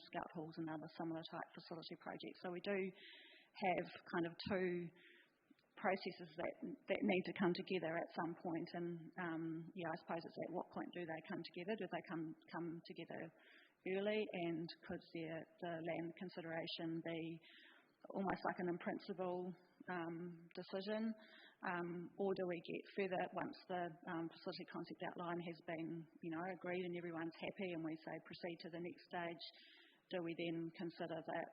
scout halls and other similar type facility projects. So we do have kind of two processes that need to come together at some point, and I suppose it's at what point do they come together? Do they come together early, and could the land consideration be almost like an in principle decision, or do we get further once the facility concept outline has been agreed and everyone's happy, and we say proceed to the next stage? Do we then consider that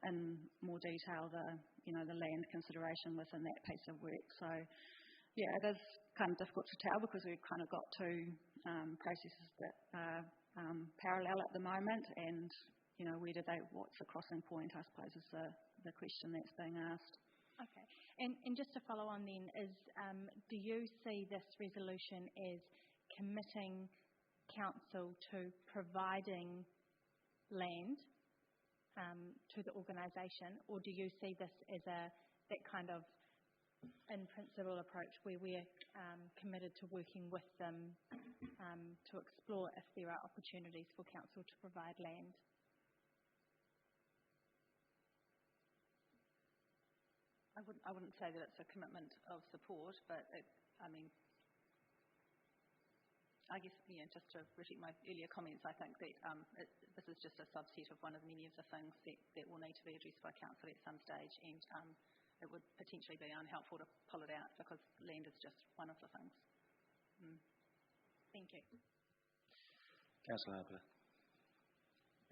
in more detail the land consideration within that piece of work? So it is kind of difficult to tell, because we've kind of got two processes that are parallel at the moment, and what's the crossing point, I suppose, is the question that's being asked. Okay. And just to follow on then, do you see this resolution as committing council to providing land to the organisation, or do you see this as that kind of in principle approach where we're committed to working with them to explore if there are opportunities for council to provide land? I wouldn't say that it's a commitment of support, but I guess, just to repeat my earlier comments, I think that this is just a subset of one of many of the things that will need to be addressed by council at some stage, and it would potentially be unhelpful to pull it out because land is just one of the things. Thank you. Councillor Harper.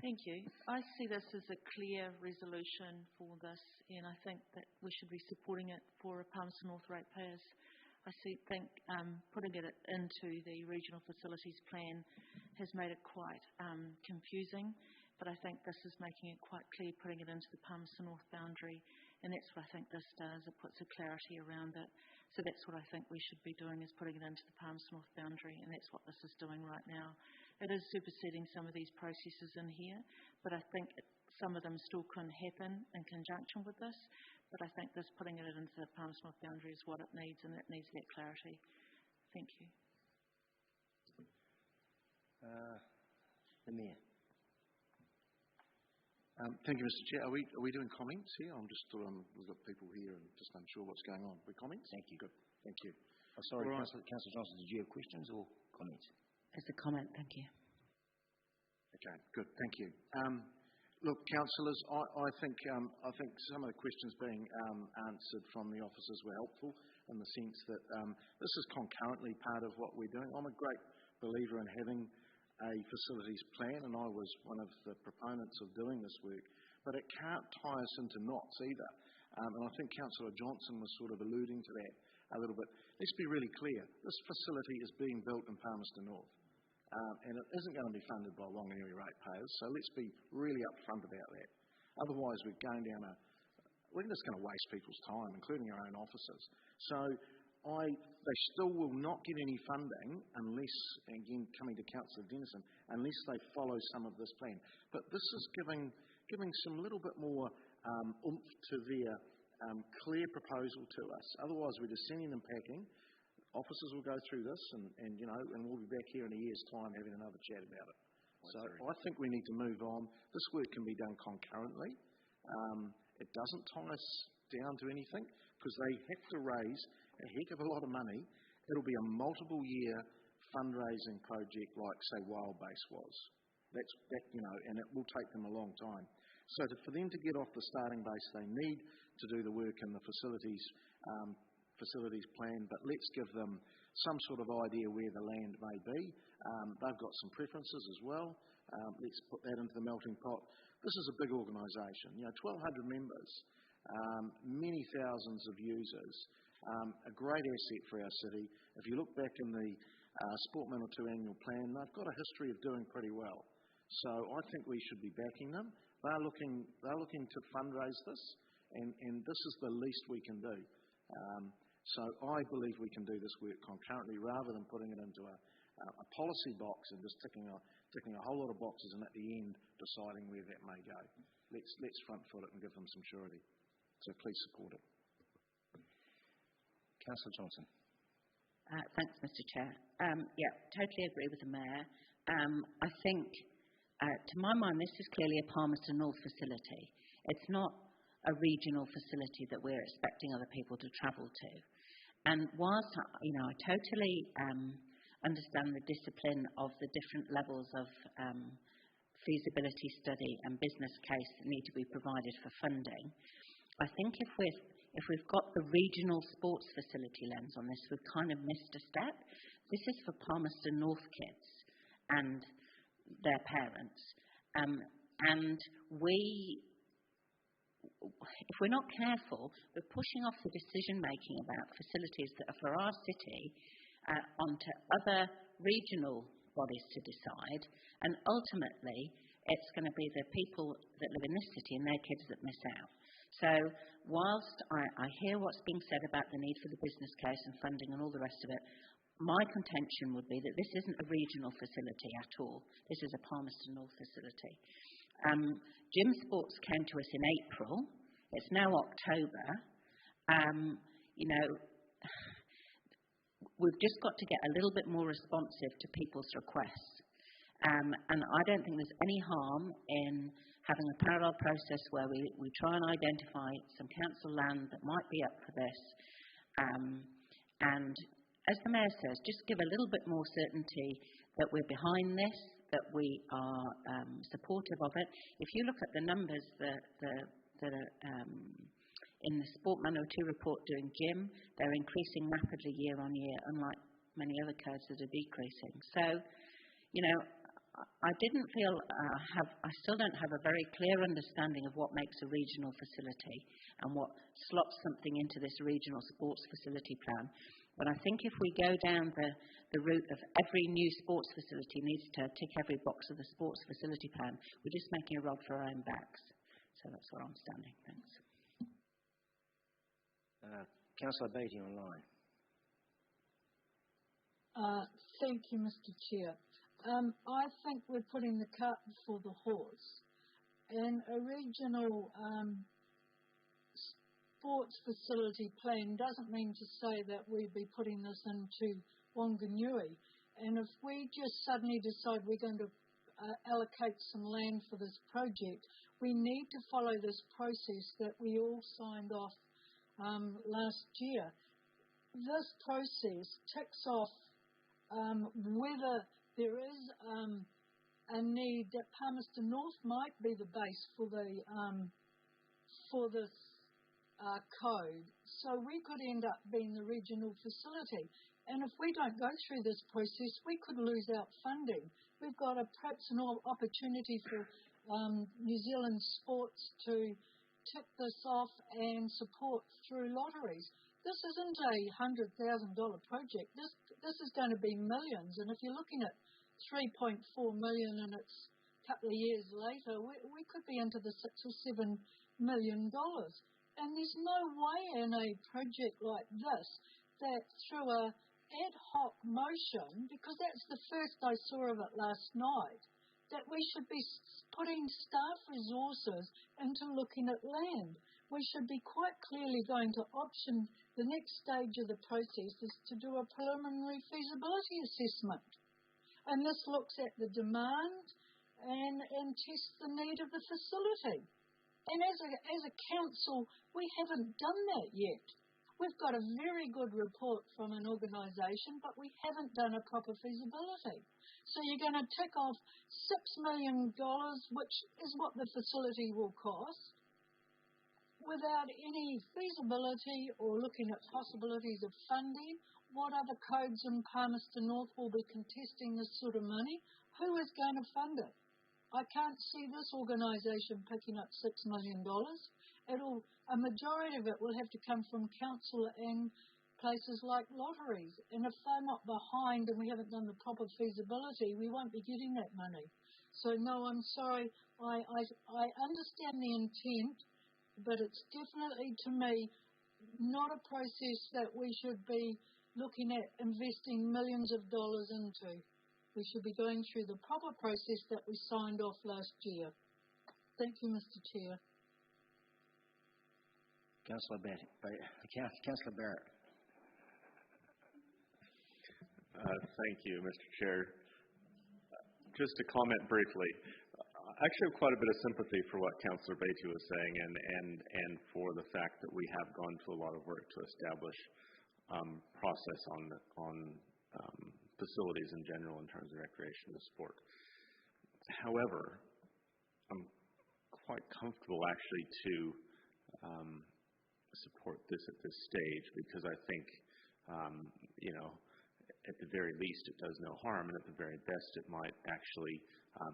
Thank you. I see this as a clear resolution for this, and I think that we should be supporting it for Palmerston North ratepayers. I think putting it into the regional facilities plan has made it quite confusing, but I think this is making it quite clear, putting it into the Palmerston North boundary, and that's what I think this does. It puts a clarity around it. So that's what I think we should be doing, is putting it into the Palmerston North boundary, and that's what this is doing right now. It is superseding some of these processes in here, but I think some of them still can happen in conjunction with this. But I think this putting it into the Palmerston North boundary is what it needs, and it needs that clarity. Thank you. The Mayor. Thank you, Mr. Chair. Are we doing comments here? I'm just we've got people here and just unsure what's going on. We comments? Thank you. Good. Thank you. Oh, sorry, Right. Councillor Johnson, did you have questions or comments? As a comment, thank you. Okay, good. Thank you. Look, councillors, I think some of the questions being answered from the officers were helpful in the sense that this is concurrently part of what we're doing. I'm a great believer in having a facilities plan, and I was one of the proponents of doing this work, but it can't tie us into knots either. And I think Councillor Johnson was sort of alluding to that a little bit. Let's be really clear. This facility is being built in Palmerston North. And it isn't going to be funded by Whanganui ratepayers, so let's be really upfront about that. Otherwise, we're just going to waste people's time, including our own officers. So they still will not get any funding unless, again, coming to Councillor Dennison, unless they follow some of this plan. But this is giving some little bit more oomph to their clear proposal to us. Otherwise, we're just sending them packing. Officers will go through this, and we'll be back here in a year's time having another chat about it. So I think we need to move on. This work can be done concurrently. It doesn't tie us down to anything because they have to raise a heck of a lot of money. It'll be a multiple-year fundraising project like, say, Wildbase was. And it will take them a long time. So for them to get off the starting base, they need to do the work in the facilities plan, but let's give them some sort of idea where the land may be. They've got some preferences as well. Let's put that into the melting pot. This is a big organisation, 1,200 members, many thousands of users, a great asset for our city. If you look back in the Sport Manor 2 annual plan, they've got a history of doing pretty well. So I think we should be backing them. They're looking to fundraise this, and this is the least we can do. So I believe we can do this work concurrently rather than putting it into a policy box and just ticking a whole lot of boxes and at the end deciding where that may go. Let's front foot it and give them some surety. So please support it. Councillor Johnson. Thanks, Mr. Chair. Totally agree with the Mayor. I think, to my mind, this is clearly a Palmerston North facility. It's not a regional facility that we're expecting other people to travel to. And whilst, I totally understand the discipline of the different levels of feasibility study and business case that need to be provided for funding, I think if we've got the regional sports facility lens on this, we've kind of missed a step. This is for Palmerston North kids and their parents. And if we're not careful, we're pushing off the decision-making about facilities that are for our city onto other regional bodies to decide, and ultimately it's going to be the people that live in this city and their kids that miss out. So whilst I hear what's being said about the need for the business case and funding and all the rest of it, my contention would be that this isn't a regional facility at all. This is a Palmerston North facility. Gym Sports came to us in April. It's now October. We've just got to get a little bit more responsive to people's requests. And I don't think there's any harm in having a parallel process where we try and identify some council land that might be up for this. And as the Mayor says, just give a little bit more certainty that we're behind this, that we are supportive of it. If you look at the numbers that are in the Sport Manawatu report doing gym, they're increasing rapidly year on year, unlike many other codes that are decreasing. So, I didn't feel, I still don't have a very clear understanding of what makes a regional facility and what slots something into this regional sports facility plan. But I think if we go down the route of every new sports facility needs to tick every box of the sports facility plan, we're just making a rod for our own backs. So that's where I'm standing. Thanks. Councillor Beattie online. Thank you, Mr. Chair. I think we're putting the cart before the horse. And a regional sports facility plan doesn't mean to say that we'd be putting this into Wanganui. And if we just suddenly decide we're going to allocate some land for this project, we need to follow this process that we all signed off last year. This process ticks off whether there is a need that Palmerston North might be the base for this code. So we could end up being the regional facility. And if we don't go through this process, we could lose out funding. We've got perhaps an opportunity for New Zealand sports to tick this off and support through lotteries. This isn't a $100,000 project. This is going to be millions. And if you're looking at 3.4 million and it's a couple of years later, we could be into the $6 or $7 million. And there's no way in a project like this that through a ad hoc motion, because that's the first I saw of it last night, that we should be putting staff resources into looking at land. We should be quite clearly going to option the next stage of the process is to do a preliminary feasibility assessment. And this looks at the demand and tests the need of the facility. And as a council, we haven't done that yet. We've got a very good report from an organisation, but we haven't done a proper feasibility. So you're going to tick off $6 million, which is what the facility will cost, without any feasibility or looking at possibilities of funding. What other codes in Palmerston North will be contesting this sort of money? Who is going to fund it? I can't see this organisation picking up $6 million. A majority of it will have to come from council and places like lotteries. And if they're not behind and we haven't done the proper feasibility, we won't be getting that money. So no, I'm sorry. I understand the intent, but it's definitely, to me, not a process that we should be looking at investing millions of dollars into. We should be going through the proper process that we signed off last year. Thank you, Mr. Chair. Councillor Barrett. Thank you, Mr. Chair. Just to comment briefly, I actually have quite a bit of sympathy for what Councillor Beattie was saying and for the fact that we have gone to a lot of work to establish process on facilities in general in terms of recreation and sport. However, I'm quite comfortable actually to support this at this stage because I think, at the very least it does no harm, and at the very best it might actually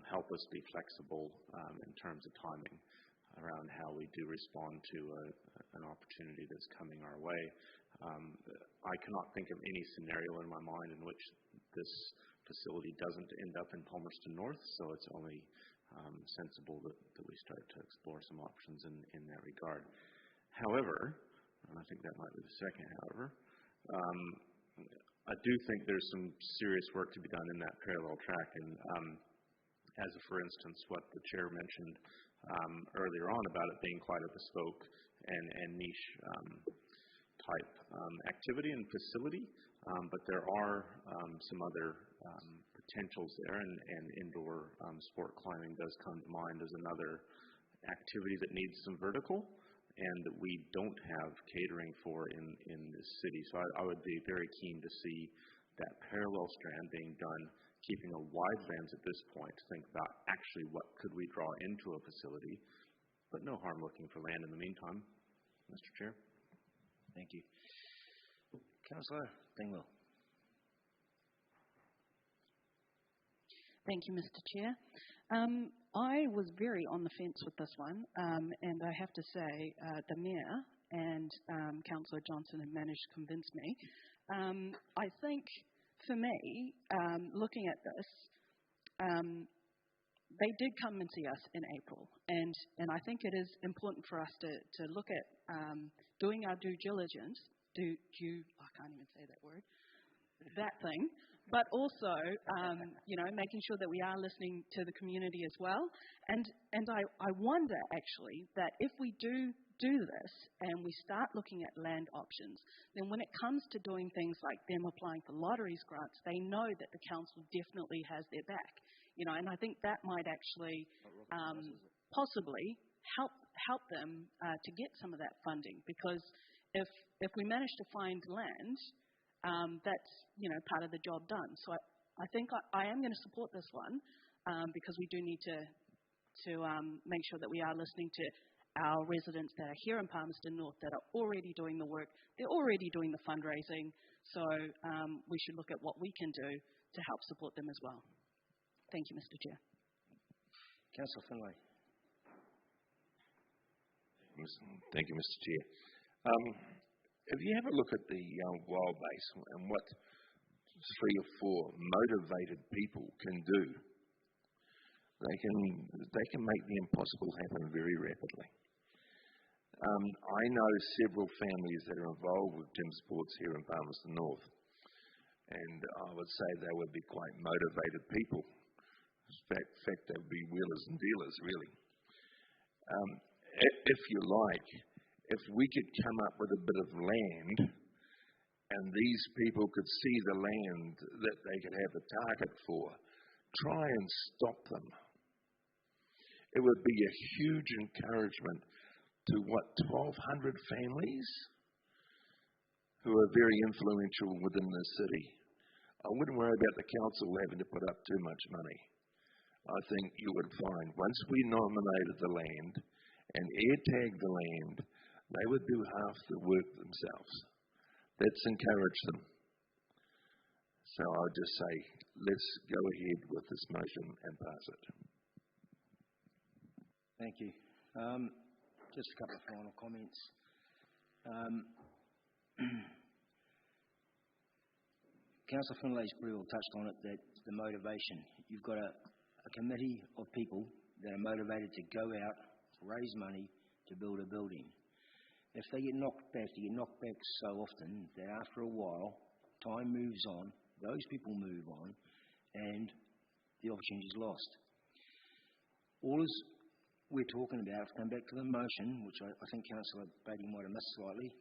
help us be flexible in terms of timing around how we do respond to an opportunity that's coming our way. I cannot think of any scenario in my mind in which this facility doesn't end up in Palmerston North, so it's only sensible that we start to explore some options in that regard. However, and I think that might be the second however, I do think there's some serious work to be done in that parallel track. And as for instance, what the chair mentioned earlier on about it being quite a bespoke and niche type activity and facility, but there are some other potentials there, and indoor sport climbing does come to mind as another activity that needs some vertical and that we don't have catering for in this city. So I would be very keen to see that parallel strand being done, keeping a wide lens at this point to think about actually what could we draw into a facility, but no harm looking for land in the meantime. Mr. Chair. Thank you. Councillor Dingwall. Thank you, Mr. Chair. I was very on the fence with this one, and I have to say the Mayor and Councillor Johnson have managed to convince me. I think, for me, looking at this, they did come and see us in April, and I think it is important for us to look at doing our due diligence, I can't even say that word, that thing, but also, making sure that we are listening to the community as well. And I wonder, actually, that if we do this and we start looking at land options, then when it comes to doing things like them applying for lotteries grants, they know that the council definitely has their back. And I think that might actually possibly help them to get some of that funding, because if we manage to find land, that's part of the job done. So I think I am going to support this one because we do need to make sure that we are listening to our residents that are here in Palmerston North that are already doing the work. They're already doing the fundraising. So we should look at what we can do to help support them as well. Thank you, Mr. Chair. Councillor Finlay. Thank you, Mr. Chair. If you have a look at the wild base and what 3 or 4 motivated people can do, they can make the impossible happen very rapidly. I know several families that are involved with gym sports here in Palmerston North, and I would say they would be quite motivated people. In fact, they would be wheelers and dealers, really. If you like, if we could come up with a bit of land and these people could see the land that they could have a target for, try and stop them. It would be a huge encouragement to 1,200 families who are very influential within the city. I wouldn't worry about the council having to put up too much money. I think you would find once we nominated the land and air tagged the land, they would do half the work themselves. Let's encourage them. So I'll just say, let's go ahead with this motion and pass it. Thank you. Just a couple of final comments. Councillor Finlay's pretty well touched on it, that the motivation. You've got a committee of people that are motivated to go out, raise money to build a building. If they get knocked back so often that after a while, time moves on, those people move on, and the opportunity is lost. All we're talking about, come back to the motion, which I think Councillor Beatty might have missed slightly,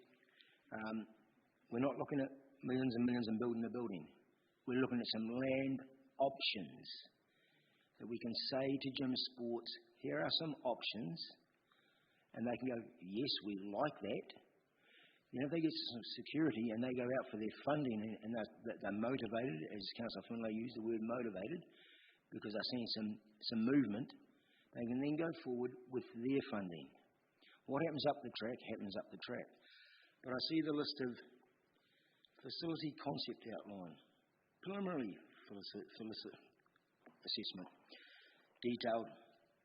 we're not looking at millions and millions and building a building. We're looking at some land options that we can say to gym sports, here are some options. And they can go, yes, we like that. If they get some security and they go out for their funding and they're motivated, as Councillor Finlay used the word motivated, because they're seeing some movement, they can then go forward with their funding. What happens up the track happens up the track. But I see the list of facility concept outline, preliminary assessment, detailed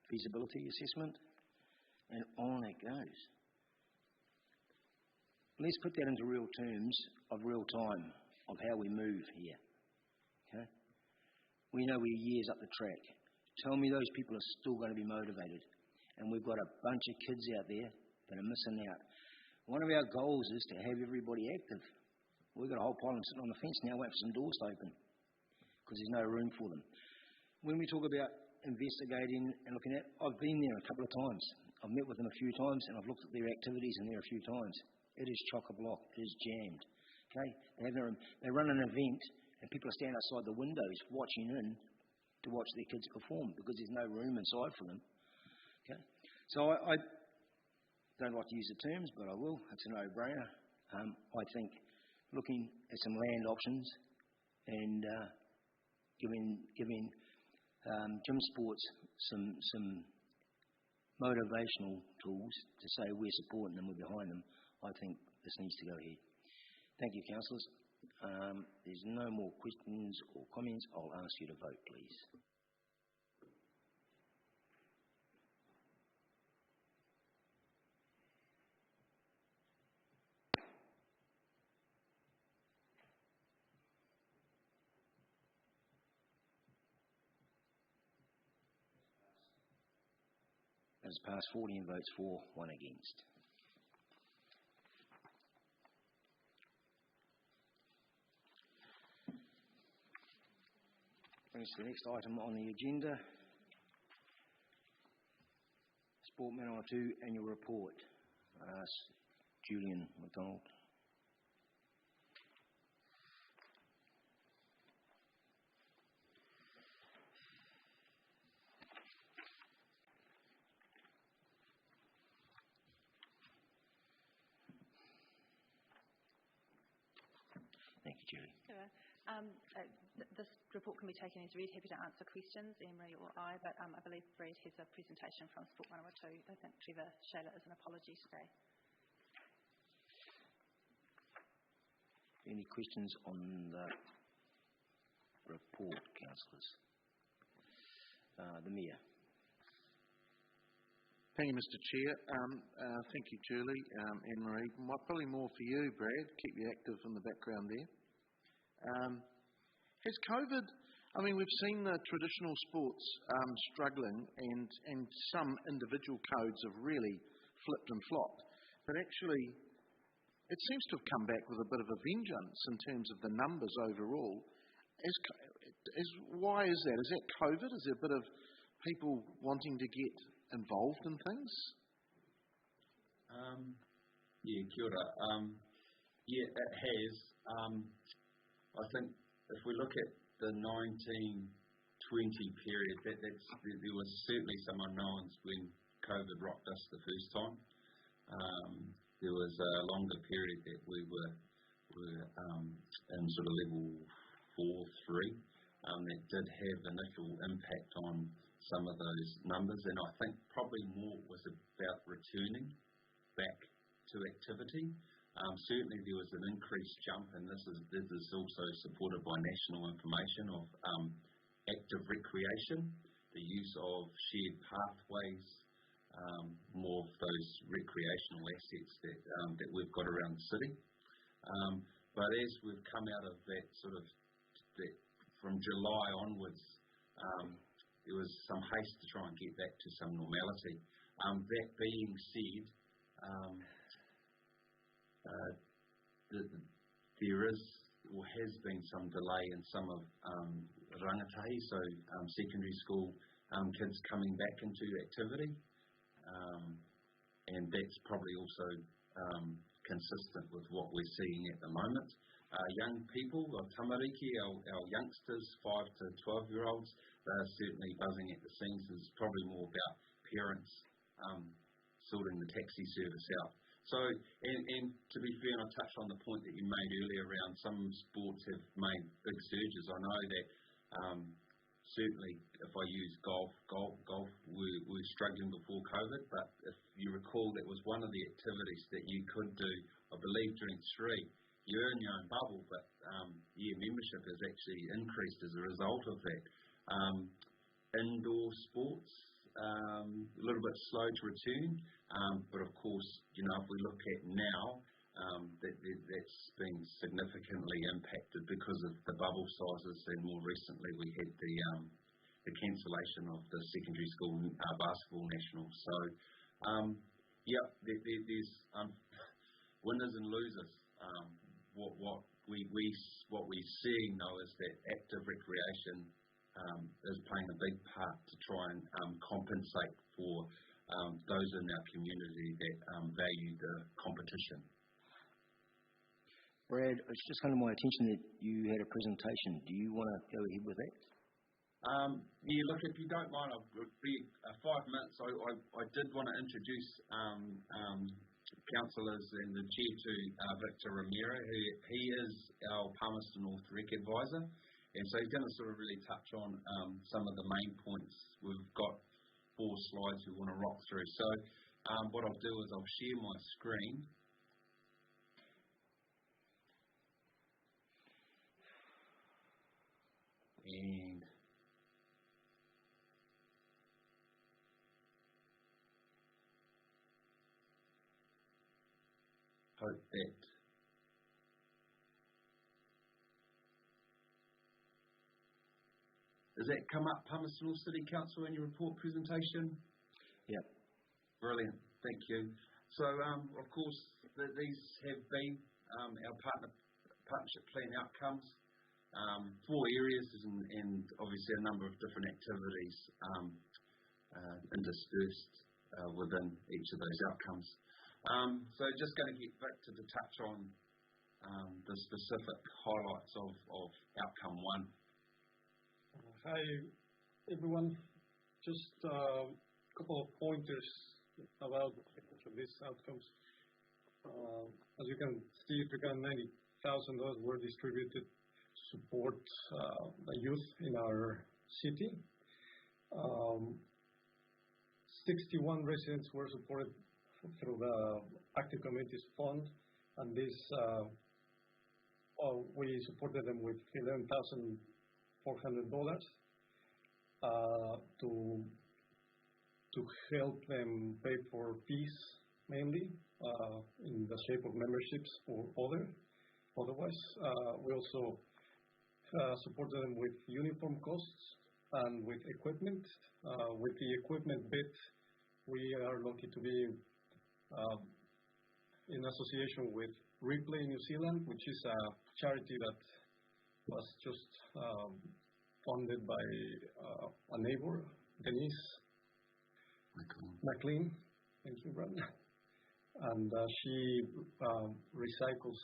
feasibility assessment, and on it goes. Let's put that into real terms of real time of how we move here. Okay? We know we're years up the track. Tell me those people are still going to be motivated. And we've got a bunch of kids out there that are missing out. One of our goals is to have everybody active. We've got a whole pile of them sitting on the fence now waiting for some doors to open because there's no room for them. When we talk about investigating and looking at, I've been there a couple of times. I've met with them a few times and I've looked at their activities in there a few times. It is chock-a-block. It is jammed. Okay? They run an event and people are standing outside the windows watching in to watch their kids perform because there's no room inside for them. Okay? So I don't like to use the terms, but I will. It's a no-brainer. I think looking at some land options and giving gym sports some motivational tools to say we're supporting them, we're behind them, I think this needs to go ahead. Thank you, councillors. There's no more questions or comments. I'll ask you to vote, please. As passed, 14 votes for, 1 against. Brings us to the next item on the agenda. Sport Manawatu Annual Report. Julian McDonald. Thank you, Julie. This report can be taken as read. Happy to answer questions, Emery or I, but I believe Brad has a presentation from Sport Manawatu. I think Trevor Shaler is an apology today. Any questions on the report, councillors? The Mayor. Thank you, Mr. Chair. Thank you, Julie, Anne-Marie. Probably more for you, Brad. Keep you active in the background there. Has COVID, we've seen the traditional sports struggling and some individual codes have really flipped and flopped. But actually, it seems to have come back with a bit of a vengeance in terms of the numbers overall. Why is that? Is that COVID? Is there a bit of people wanting to get involved in things? Kia ora. It has. I think if we look at the 19-20 period, there was certainly some unknowns when COVID rocked us the first time. There was a longer period that we were in sort of level 4, 3. That did have initial impact on some of those numbers, and I think probably more was about returning back to activity. Certainly there was an increased jump, and this is also supported by national information of active recreation, the use of shared pathways, more of those recreational assets that we've got around the city. But as we've come out of that from July onwards, there was some haste to try and get back to some normality. That being said, there is or has been some delay in some of rangatahi, so secondary school kids coming back into activity, and that's probably also consistent with what we're seeing at the moment. Young people, our tamariki, our youngsters, 5 to 12-year-olds, they're certainly buzzing at the seams. It's probably more about parents sorting the taxi service out. So, and to be fair, and I touched on the point that you made earlier around some sports have made big surges. I know that certainly if I use golf we're struggling before COVID, but if you recall, that was one of the activities that you could do, I believe, during 3. You earn your own bubble, but membership has actually increased as a result of that. Indoor sports, a little bit slow to return, but of course, if we look at now, that's been significantly impacted because of the bubble sizes, and more recently we had the cancellation of the secondary school basketball nationals. So, there's winners and losers. What what we're seeing though is that active recreation is playing a big part to try and compensate for those in our community that value the competition. Brad, it's just come to my attention that you had a presentation. Do you want to go ahead with that? Yeah, look, if you don't mind, I'll be 5 minutes. I did want to introduce councillors and the chair to Victor Romero, who he is our Palmerston North Rec advisor, and so he's going to sort of really touch on some of the main points. We've got 4 slides we want to rock through. So what I'll do is I'll share my screen. And hope that does that come up, Palmerston North City Council, in your report presentation? Yep. Brilliant, thank you. So, of course, these have been our partnership plan outcomes. 4 areas and obviously a number of different activities interspersed within each of those outcomes. So just going to get Victor to touch on the specific highlights of outcome 1. Hi everyone, just a couple of pointers about these outcomes. As you can see, $390,000 were distributed to support the youth in our city. 61 residents were supported through the Active Communities Fund, and this we supported them with $11,400 to help them pay for fees, mainly in the shape of memberships or otherwise. We also supported them with uniform costs and with equipment. With the equipment bit, we are lucky to be in association with Replay New Zealand, which is a charity that was just funded by a neighbor, Denise McLean. Thank you, Brad. And she recycles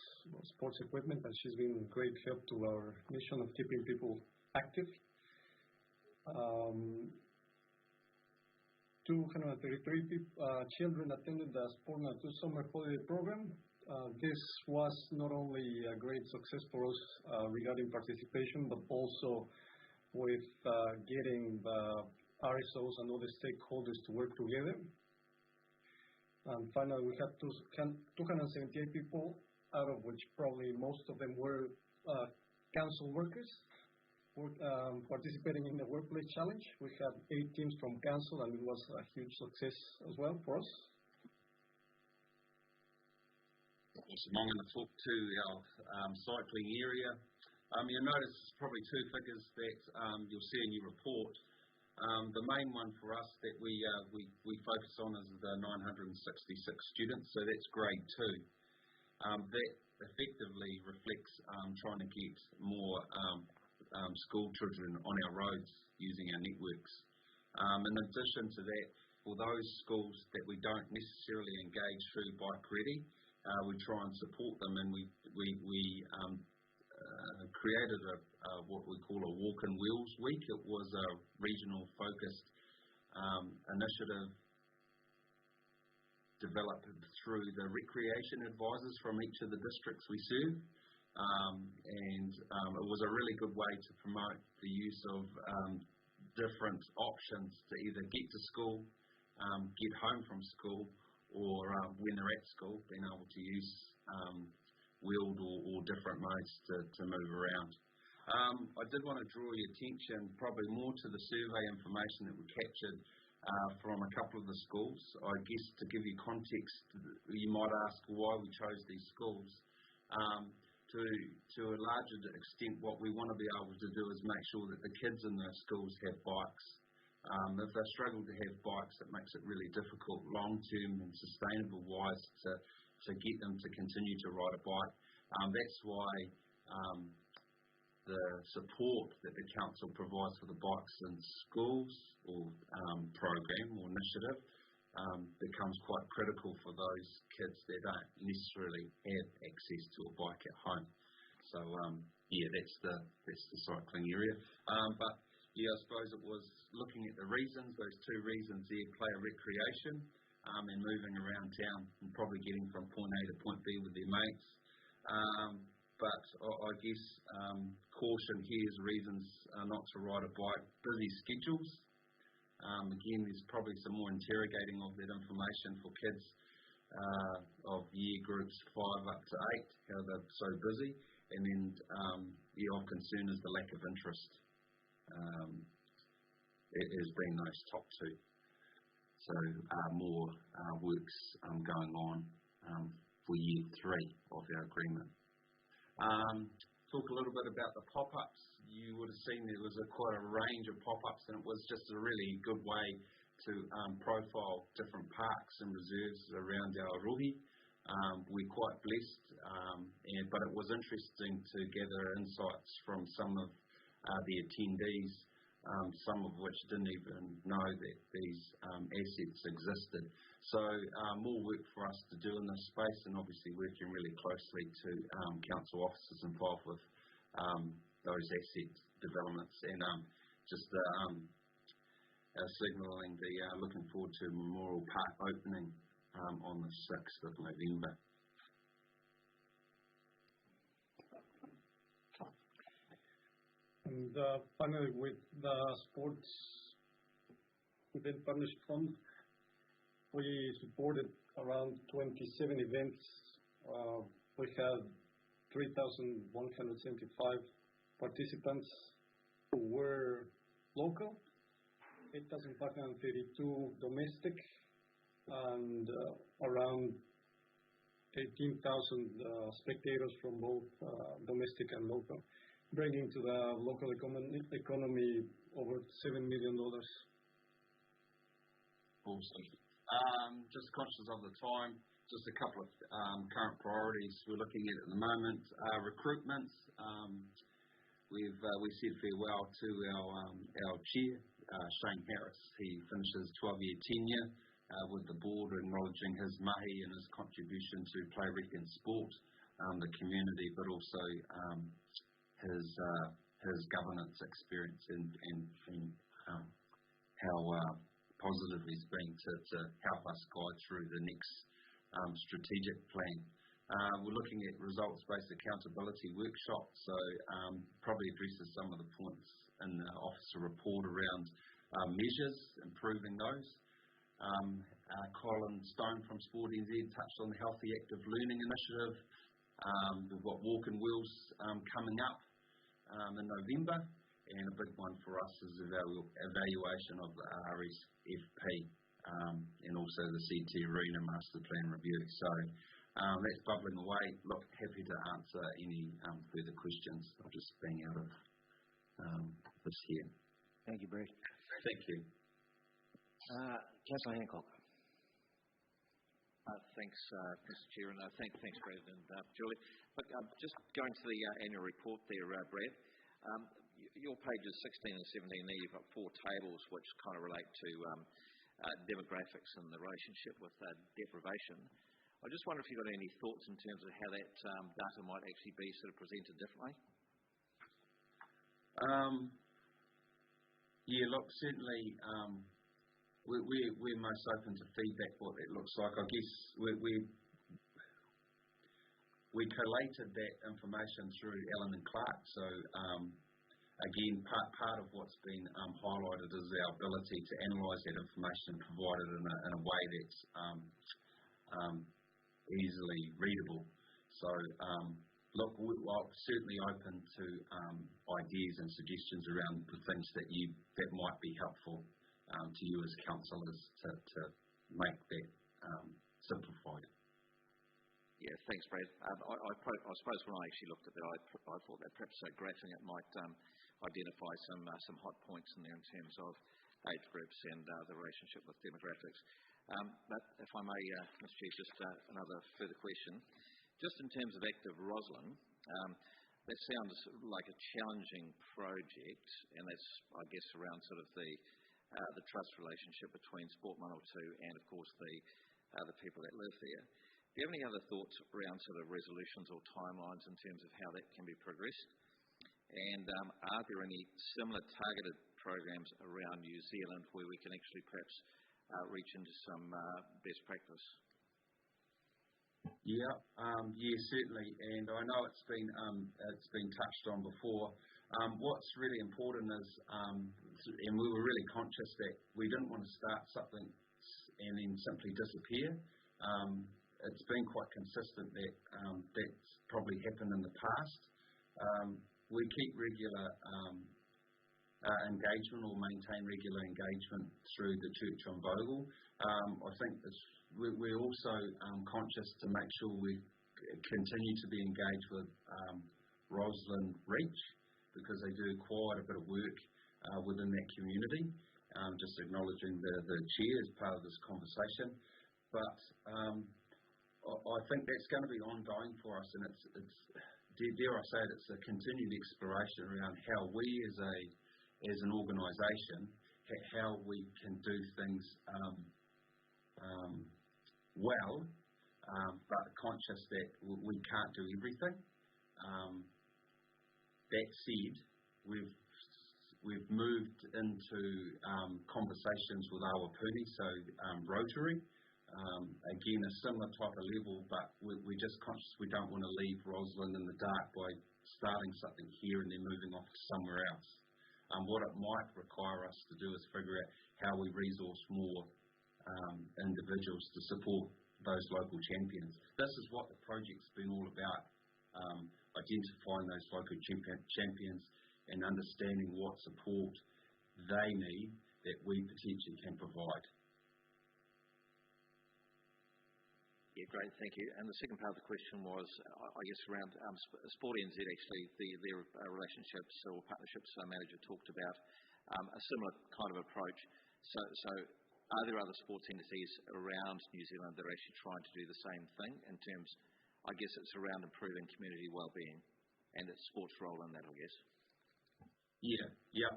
sports equipment, and she's been a great help to our mission of keeping people active. 233 children attended the Sport Now 2 Summer Holiday Program. This was not only a great success for us regarding participation, but also with getting the RSOs and other stakeholders to work together. And finally, we had 278 people, out of which probably most of them were council workers, participating in the Workplace Challenge. We had 8 teams from council, and it was a huge success as well for us. Awesome. I'm going to talk to our cycling area. You'll notice probably 2 figures that you'll see in your report. The main one for us that we focus on is the 966 students, so that's grade 2. That effectively reflects trying to get more school children on our roads using our networks. In addition to that, for those schools that we don't necessarily engage through Bike Ready, we try and support them, and we created what we call a Walk in Wheels Week. It was a regional focused initiative developed through the recreation advisors from each of the districts we serve. And it was a really good way to promote the use of different options to either get to school, get home from school, or when they're at school, being able to use wheeled or different modes to move around. I did want to draw your attention probably more to the survey information that we captured from a couple of the schools. I guess to give you context, you might ask why we chose these schools. To a larger extent, what we want to be able to do is make sure that the kids in those schools have bikes. If they struggle to have bikes, it makes it really difficult long-term and sustainable-wise to get them to continue to ride a bike. That's why the support that the council provides for the Bikes in Schools or program or initiative becomes quite critical for those kids that don't necessarily have access to a bike at home. So that's the cycling area. But I suppose it was looking at the reasons. Those two reasons there: player recreation and moving around town and probably getting from point A to point B with their mates. But I guess caution here is reasons not to ride a bike: busy schedules. Again, there's probably some more interrogating of that information for kids of year groups 5 up to 8, how they're so busy. And then of concern is the lack of interest. It has been those top two. So more works going on for year 3 of our agreement. Talk a little bit about the pop-ups. You would have seen there was quite a range of pop-ups, and it was just a really good way to profile different parks and reserves around Aotearoa. We're quite blessed, but it was interesting to gather insights from some of the attendees, some of which didn't even know that these assets existed. So more work for us to do in this space, and obviously working really closely to council officers involved with those asset developments, and just signalling looking forward to Memorial Park opening on the 6th of November. And finally, with the Sports Event Partnership Fund, we supported around 27 events. We had 3,175 participants who were local, 8,532 domestic, and around 18,000 spectators from both domestic and local, bringing to the local economy over $7 million. Awesome. Just conscious of the time, just a couple of current priorities we're looking at the moment. Recruitment. We said farewell to our chair, Shane Harris. He finishes 12-year tenure with the board, acknowledging his mahi and his contribution to play, rec and sport, the community, but also his governance experience and how positive he's been to help us guide through the next strategic plan. We're looking at results-based accountability workshop, so probably addresses some of the points in the officer report around measures, improving those. Colin Stone from Sport NZ touched on the Healthy Active Learning Initiative. We've got Walk and Wheels coming up in November, and a big one for us is evaluation of the RSFP and also the CT Arena Master Plan review. So that's bubbling away. Look, happy to answer any further questions. I'll just bang out of this here. Thank you, Brad. Thank you. Councillor Hancock. Thanks, Mr. Chair, and thanks, Brad and Julie. Look, just going to the annual report there, Brad. Your pages 16 and 17 there, you've got 4 tables which kind of relate to demographics and the relationship with deprivation. I just wonder if you've got any thoughts in terms of how that data might actually be sort of presented differently. Look, certainly we're most open to feedback what that looks like. I guess we collated that information through Allen and Clark. So again, part of what's been highlighted is our ability to analyse that information, provide it in a way that's easily readable. So look, we're certainly open to ideas and suggestions around the things that might be helpful to you as councillors to make that simplified. Yeah, thanks, Brad. I suppose when I actually looked at that, I thought that perhaps graphing it might identify some hot points in there in terms of age groups and the relationship with demographics. But if I may, Mr. Chief, just another further question. Just in terms of Active Roslyn, that sounds like a challenging project, and that's, I guess, around sort of the trust relationship between Sport Manawatu and, of course, the people that live there. Do you have any other thoughts around sort of resolutions or timelines in terms of how that can be progressed? And are there any similar targeted programs around New Zealand where we can actually perhaps reach into some best practice? Yeah, certainly, and I know it's been touched on before. What's really important is, and we were really conscious that we didn't want to start something and then simply disappear. It's been quite consistent that that's probably happened in the past. We keep regular engagement or maintain regular engagement through the Church on Bogle. I think we're also conscious to make sure we continue to be engaged with Roslyn Reach, because they do quite a bit of work within that community. Just acknowledging the chair as part of this conversation. But I think that's going to be ongoing for us, and it's dare I say it, it's a continued exploration around how we as an organisation, how we can do things well, but conscious that we can't do everything. That said, we've moved into conversations with Awapuni, so Rotary. Again, a similar type of level, but we're just conscious we don't want to leave Roslyn in the dark by starting something here and then moving off to somewhere else. What it might require us to do is figure out how we resource more individuals to support those local champions. This is what the project's been all about, identifying those local champions and understanding what support they need that we potentially can provide. Yeah, great, thank you. And the second part of the question was, I guess, around Sport NZ, actually, their relationships or partnerships manager talked about a similar kind of approach. So are there other sports entities around New Zealand that are actually trying to do the same thing in terms, I guess it's around improving community wellbeing and its sports role in that, I guess? Yeah.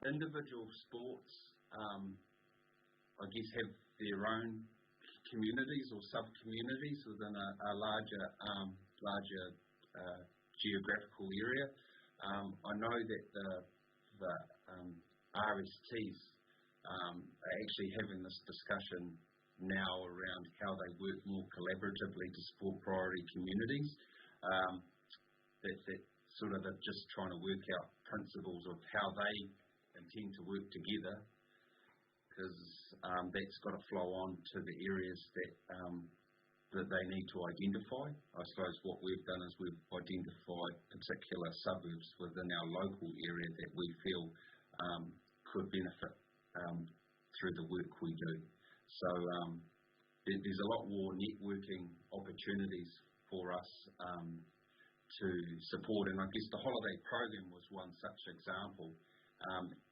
Individual sports, I guess, have their own communities or sub-communities within a larger geographical area. I know that the RSTs are actually having this discussion now around how they work more collaboratively to support priority communities. That sort of are just trying to work out principles of how they intend to work together, because that's got to flow on to the areas that they need to identify. I suppose what we've done is we've identified particular suburbs within our local area that we feel could benefit through the work we do. So there's a lot more networking opportunities for us to support, and I guess the holiday program was one such example.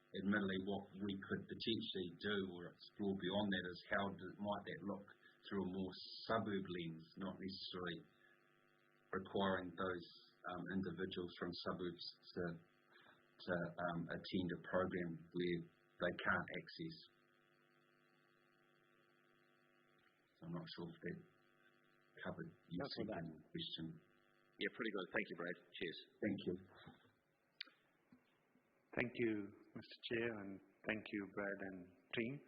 Admittedly, what we could potentially do or explore beyond that is how might that look through a more suburb lens, not necessarily requiring those individuals from suburbs to attend a program where they can't access. So I'm not sure if that covered your second question. Yeah, pretty good. Thank you, Brad. Cheers. Thank you. Thank you, Mr. Chair, and thank you, Brad and team.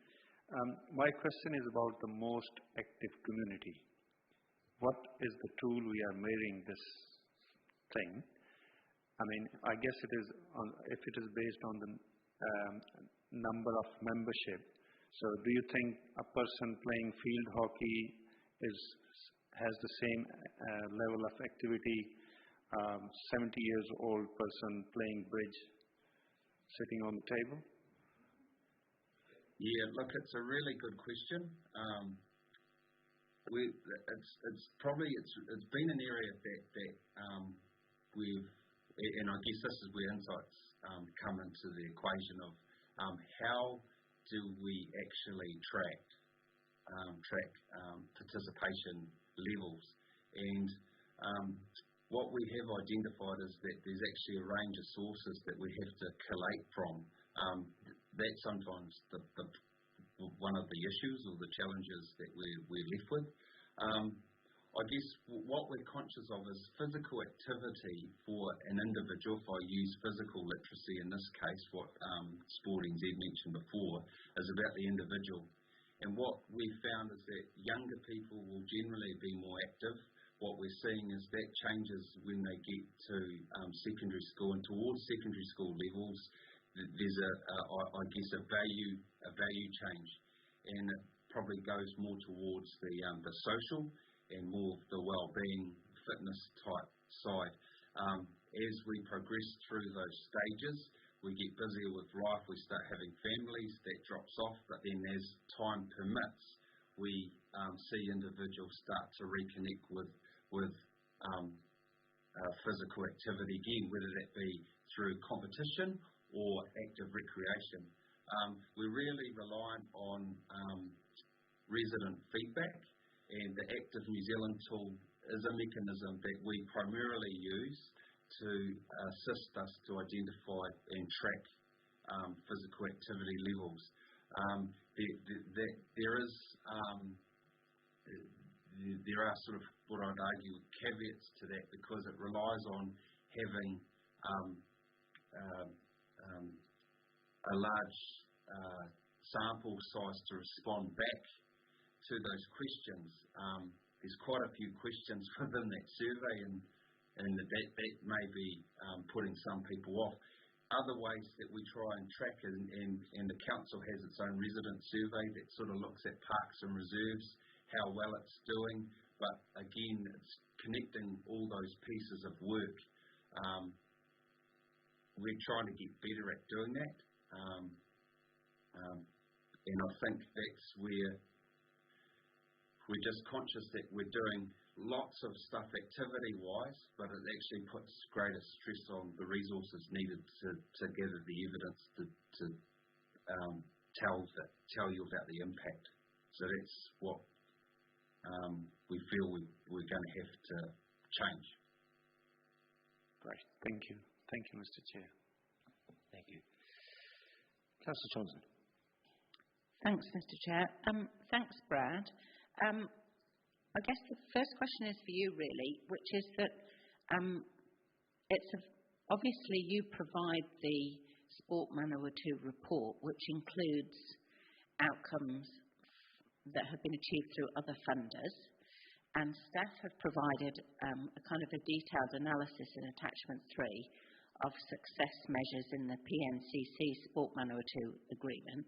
My question is about the most active community. What is the tool we are measuring this thing? I mean, I guess it is if it is based on the number of membership. So, do you think a person playing field hockey has the same level of activity? 70 years old person playing bridge, sitting on the table? Yeah, look, it's a really good question. It's been an area that we've, and I guess this is where insights come into the equation of how do we actually track participation levels. And what we have identified is that there's actually a range of sources that we have to collate from. That's sometimes one of the issues or the challenges that we're left with. I guess what we're conscious of is physical activity for an individual. If I use physical literacy in this case, what Sporting Z mentioned before, is about the individual. And what we found is that younger people will generally be more active. What we're seeing is that changes when they get to secondary school, and towards secondary school levels, there's I guess a value change, and it probably goes more towards the social and more of the well-being, fitness type side. As we progress through those stages, we get busier with life, we start having families, that drops off, but then as time permits, we see individuals start to reconnect with physical activity again, whether that be through competition or active recreation. We're really reliant on resident feedback, and the Active New Zealand tool is a mechanism that we primarily use to assist us to identify and track physical activity levels. There are sort of what I'd argue caveats to that, because it relies on having a large sample size to respond back to those questions. There's quite a few questions within that survey, and that may be putting some people off. Other ways that we try and track, and the council has its own resident survey that sort of looks at parks and reserves, how well it's doing, but again, it's connecting all those pieces of work. We're trying to get better at doing that, and I think that's where we're just conscious that we're doing lots of stuff activity-wise, but it actually puts greater stress on the resources needed to gather the evidence to tell you about the impact. So that's what we feel we're going to have to change. Great. Thank you. Thank you, Mr. Chair. Thank you. Councillor Johnson. Thanks, Mr. Chair. Thanks, Brad. I guess the first question is for you, really, which is that obviously you provide the Sport Manawatu report, which includes outcomes that have been achieved through other funders, and staff have provided a kind of a detailed analysis in attachment 3 of success measures in the PNCC Sport Manawatu agreement.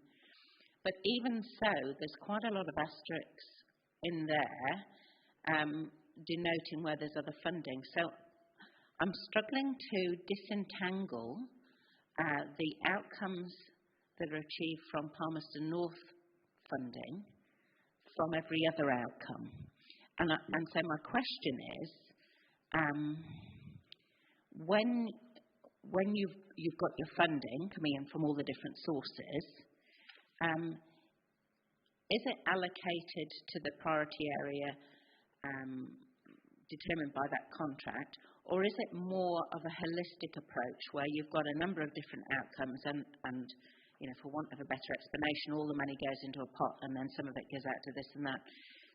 But even so, there's quite a lot of asterisks in there denoting where there's other funding. So I'm struggling to disentangle the outcomes that are achieved from Palmerston North funding from every other outcome. And so my question is, when you've got your funding coming in from all the different sources, is it allocated to the priority area determined by that contract, or is it more of a holistic approach where you've got a number of different outcomes and you know, for want of a better explanation, all the money goes into a pot and then some of it goes out to this and that?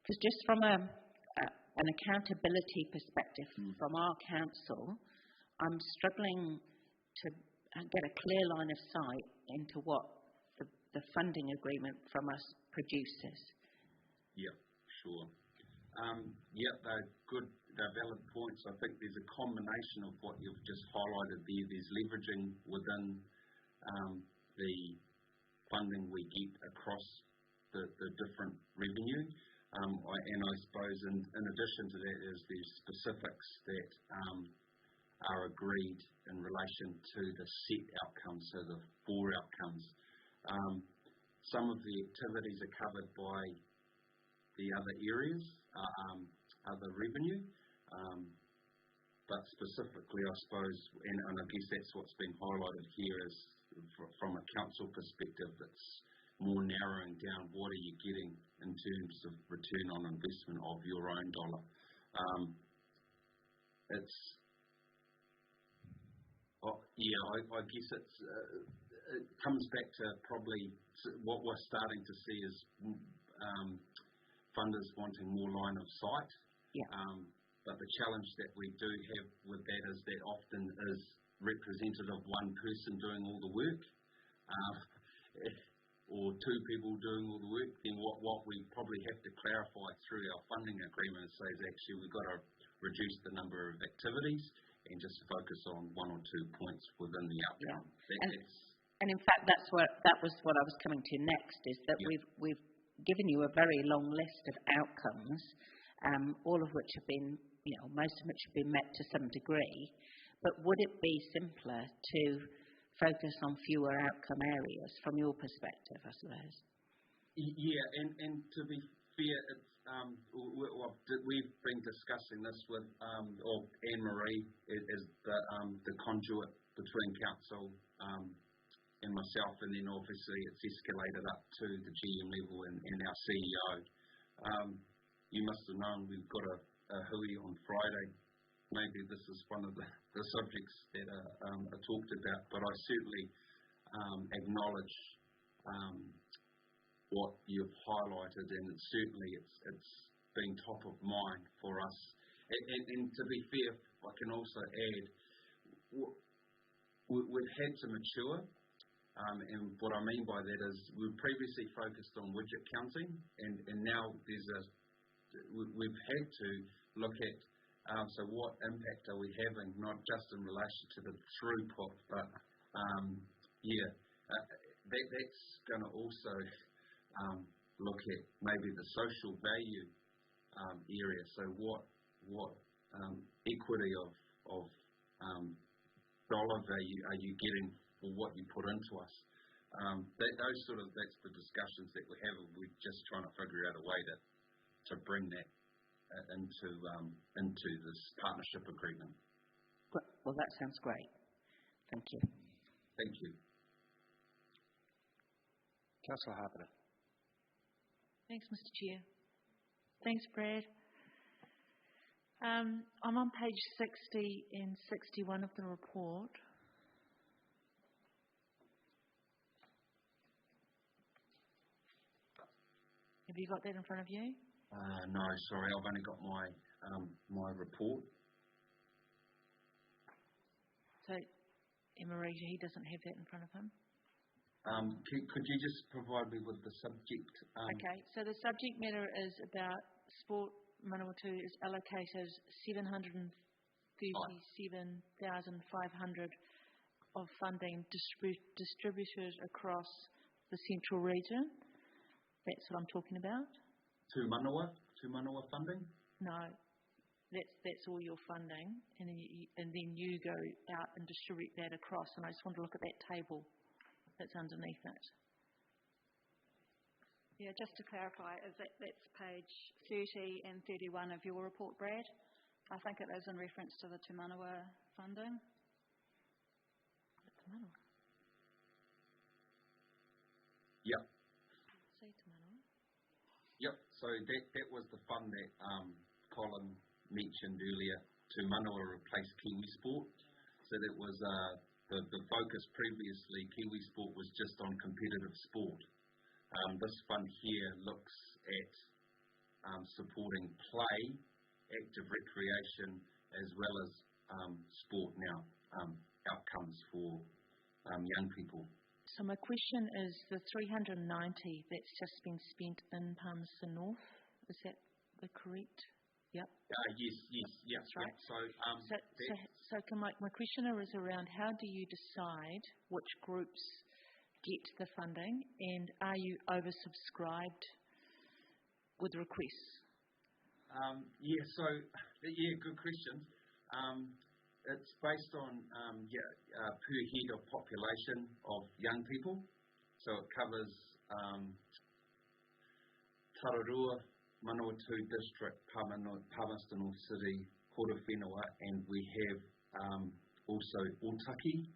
Because just from an accountability perspective from our council, I'm struggling to get a clear line of sight into what the funding agreement from us produces. Yeah, sure. They're good, they're valid points. I think there's a combination of what you've just highlighted there. There's leveraging within the funding we get across the different revenue. And I suppose in addition to that is the specifics that are agreed in relation to the set outcomes, so the 4 outcomes. Some of the activities are covered by the other areas, other revenue, but specifically, I suppose, and I guess that's what's been highlighted here is from a council perspective, it's more narrowing down what are you getting in terms of return on investment of your own dollar. I guess it comes back to probably what we're starting to see is funders wanting more line of sight. Yeah. But the challenge that we do have with that is that often is representative of one person doing all the work, or two people doing all the work. Then what we probably have to clarify through our funding agreement is actually we've got to reduce the number of activities and just focus on one or 2 points within the outcome. Yeah. And in fact, that was what I was coming to next, is that we've given you a very long list of outcomes, all of which have been, most of which have been met to some degree. But would it be simpler to focus on fewer outcome areas from your perspective, I suppose? Yeah, and to be fair, it's, we've been discussing this with Anne-Marie as the conduit between council and myself, and then obviously it's escalated up to the GM level and our CEO. You must have known we've got a hui on Friday. Maybe this is one of the subjects that are talked about, but I certainly acknowledge what you've highlighted, and certainly it's been top of mind for us. And to be fair, I can also add, we've had to mature, and what I mean by that is we previously focused on widget counting, and now we've had to look at so what impact are we having, not just in relation to the throughput, but that's going to also look at maybe the social value area. So what equity of dollar value are you getting for what you put into us? That's the discussions that we're having. We're just trying to figure out a way to bring that into this partnership agreement. Well, that sounds great. Thank you. Thank you. Councillor Harper. Thanks, Mr. Chair. Thanks, Brad. I'm on page 60 and 61 of the report. Have you got that in front of you? No, sorry, I've only got my report. So, Emery, he doesn't have that in front of him. Could you just provide me with the subject? Okay, so the subject matter is about Sport Manawatu is allocated 737,500 of funding distributed across the central region. That's what I'm talking about. To Manawa funding? No, that's all your funding, and then you go out and distribute that across. And I just want to look at that table that's underneath it. Yeah, just to clarify, that's page 30 and 31 of your report, Brad. I think it is in reference to the Te Manawa funding. Te Manawa. Yep. Say Te Manawa. Yep. So that was the fund that Colin mentioned earlier. Te Manawa replaced Kiwi Sport. So that was the focus previously. Kiwi Sport was just on competitive sport. This fund here looks at supporting play, active recreation, as well as sport now, outcomes for young people. So my question is the 390 that's just been spent in Palmerston North, is that the correct? Yep. Yes. That's right. So my question is around how do you decide which groups get the funding, and are you oversubscribed with requests? Good question. It's based on per head of population of young people. So it covers Tararua, Manawatu District, Palmerston North City, Portowhenua, and we have also Otaki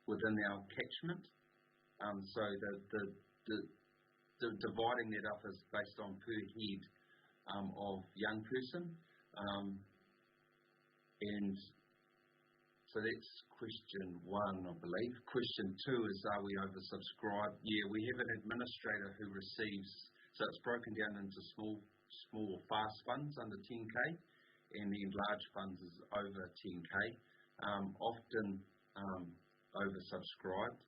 within our catchment. So the dividing that up is based on per head of young person, and So that's question 1, I believe. Question 2 is, are we oversubscribed? Yeah, we have an administrator who receives, so it's broken down into small fast funds under 10K, and then large funds is over 10K, often oversubscribed.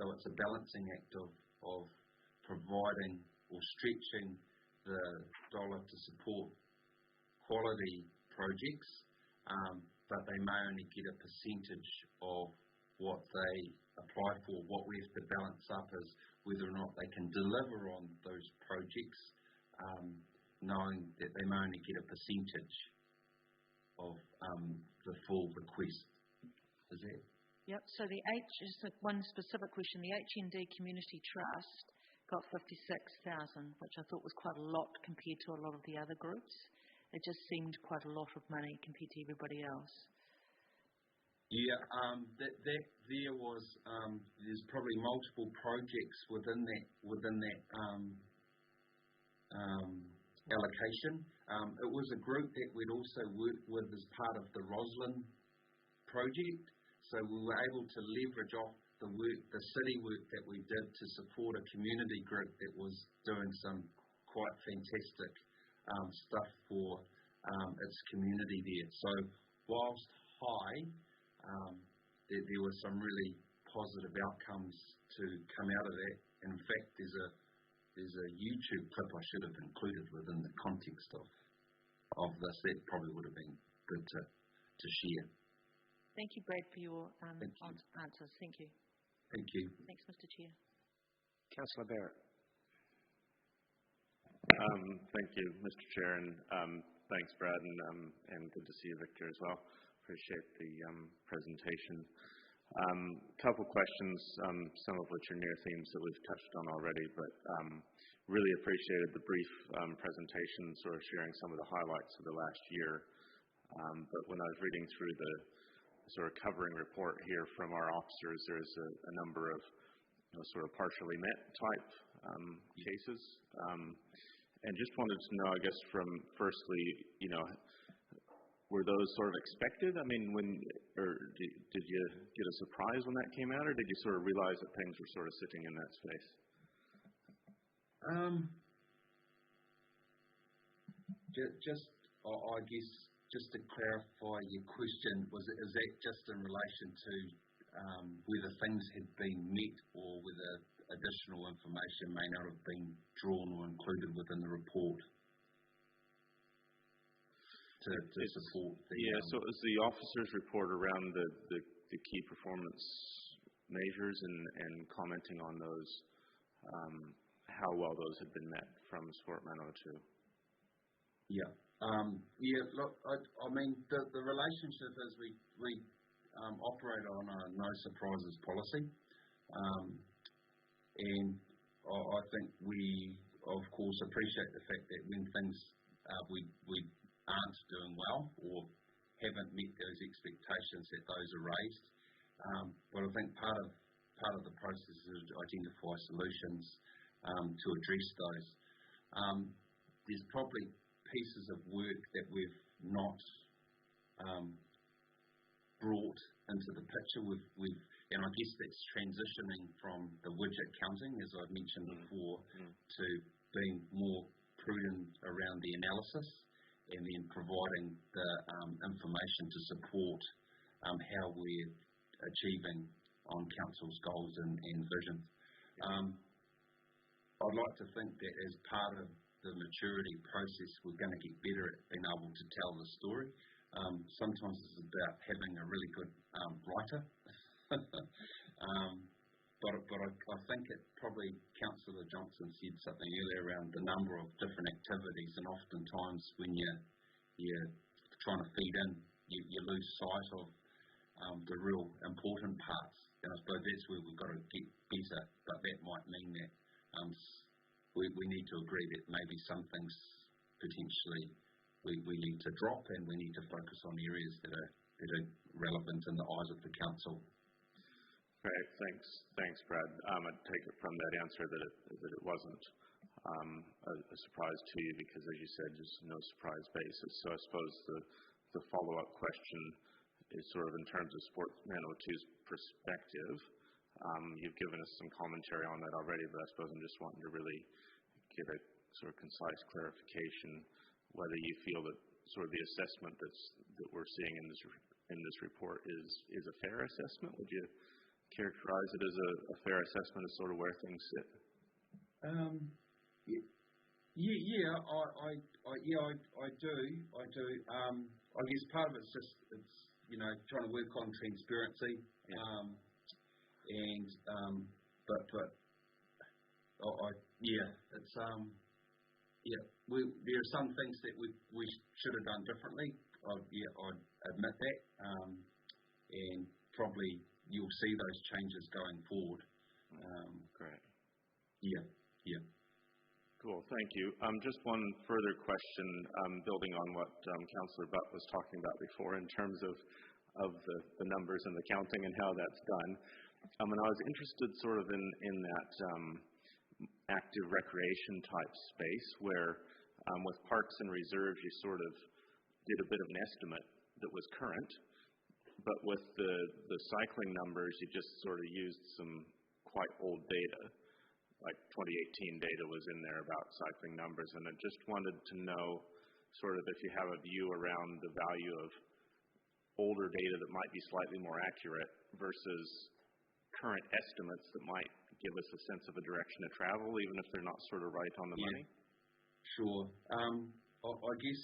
So it's a balancing act of providing or stretching the dollar to support quality projects, but they may only get a percentage of what they apply for. What we have to balance up is whether or not they can deliver on those projects, knowing that they may only get a percentage of the full request. Is that? Yep. So just one specific question. The HND Community Trust got 56,000, which I thought was quite a lot compared to a lot of the other groups. It just seemed quite a lot of money compared to everybody else. Yeah, there was there's probably multiple projects within that allocation. It was a group that we'd also worked with as part of the Roslyn project, so we were able to leverage off the city work that we did to support a community group that was doing some quite fantastic stuff for its community there. So whilst high, there were some really positive outcomes to come out of that. And in fact, there's a YouTube clip I should have included within the context of this. That probably would have been good to share. Thank you, Brad, for your answers. Thank you. Thank you. Thanks, Mr. Chair. Councillor Barrett. Thank you, Mr. Chair, and thanks, Brad, and good to see you, Victor, as well. Appreciate the presentation. Couple questions, some of which are near themes that we've touched on already, but really appreciated the brief presentation, sort of sharing some of the highlights of the last year. But when I was reading through the sort of covering report here from our officers, there's a number of sort of partially met type cases. And just wanted to know, I guess, from firstly, were those sort of expected? I mean, did you get a surprise when that came out, or did you sort of realize that things were sort of sitting in that space? I guess, just to clarify your question, is that just in relation to whether things had been met or whether additional information may not have been drawn or included within the report to support the... Yeah, so it was the officers' report around the key performance measures and commenting on those, how well those had been met from Sport Manawa 2. Yeah. Look, I mean, the relationship is we operate on a no surprises policy. And I think we, of course, appreciate the fact that when things we aren't doing well or haven't met those expectations, that those are raised. But I think part of the process is to identify solutions to address those. There's probably pieces of work that we've not brought into the picture. And I guess that's transitioning from the widget counting, as I've mentioned before, to being more prudent around the analysis and then providing the information to support how we're achieving on council's goals and visions. I'd like to think that as part of the maturity process, we're going to get better at being able to tell the story. Sometimes it's about having a really good writer. But I think it probably, Councillor Johnson said something earlier around the number of different activities, and oftentimes when you're trying to feed in, you lose sight of the real important parts. And I suppose that's where we've got to get better, but that might mean that we need to agree that maybe some things potentially we need to drop, and we need to focus on areas that are relevant in the eyes of the council. Great, thanks, Brad. I take it from that answer that it wasn't a surprise to you, because, as you said, there's no surprise basis. So I suppose the follow-up question sort of in terms of Sport Manawatu's perspective. You've given us some commentary on that already, but I suppose I'm just wanting to really get a sort of concise clarification whether you feel that sort of the assessment that we're seeing in this report is a fair assessment. Would you characterize it as a fair assessment of sort of where things sit? I do. I guess part of it's just trying to work on transparency. There are some things that we should have done differently. I'd admit that, and probably you'll see those changes going forward. Great. Yeah. Cool. Thank you. Just one further question, building on what Councillor Butt was talking about before in terms of the numbers and the counting and how that's done. And I was interested sort of in that active recreation type space where with parks and reserves you sort of did a bit of an estimate that was current, but with the cycling numbers you just sort of used some quite old data. Like 2018 data was in there about cycling numbers, and I just wanted to know sort of if you have a view around the value of older data that might be slightly more accurate versus current estimates that might give us a sense of a direction of travel, even if they're not sort of right on the money? Sure. I guess,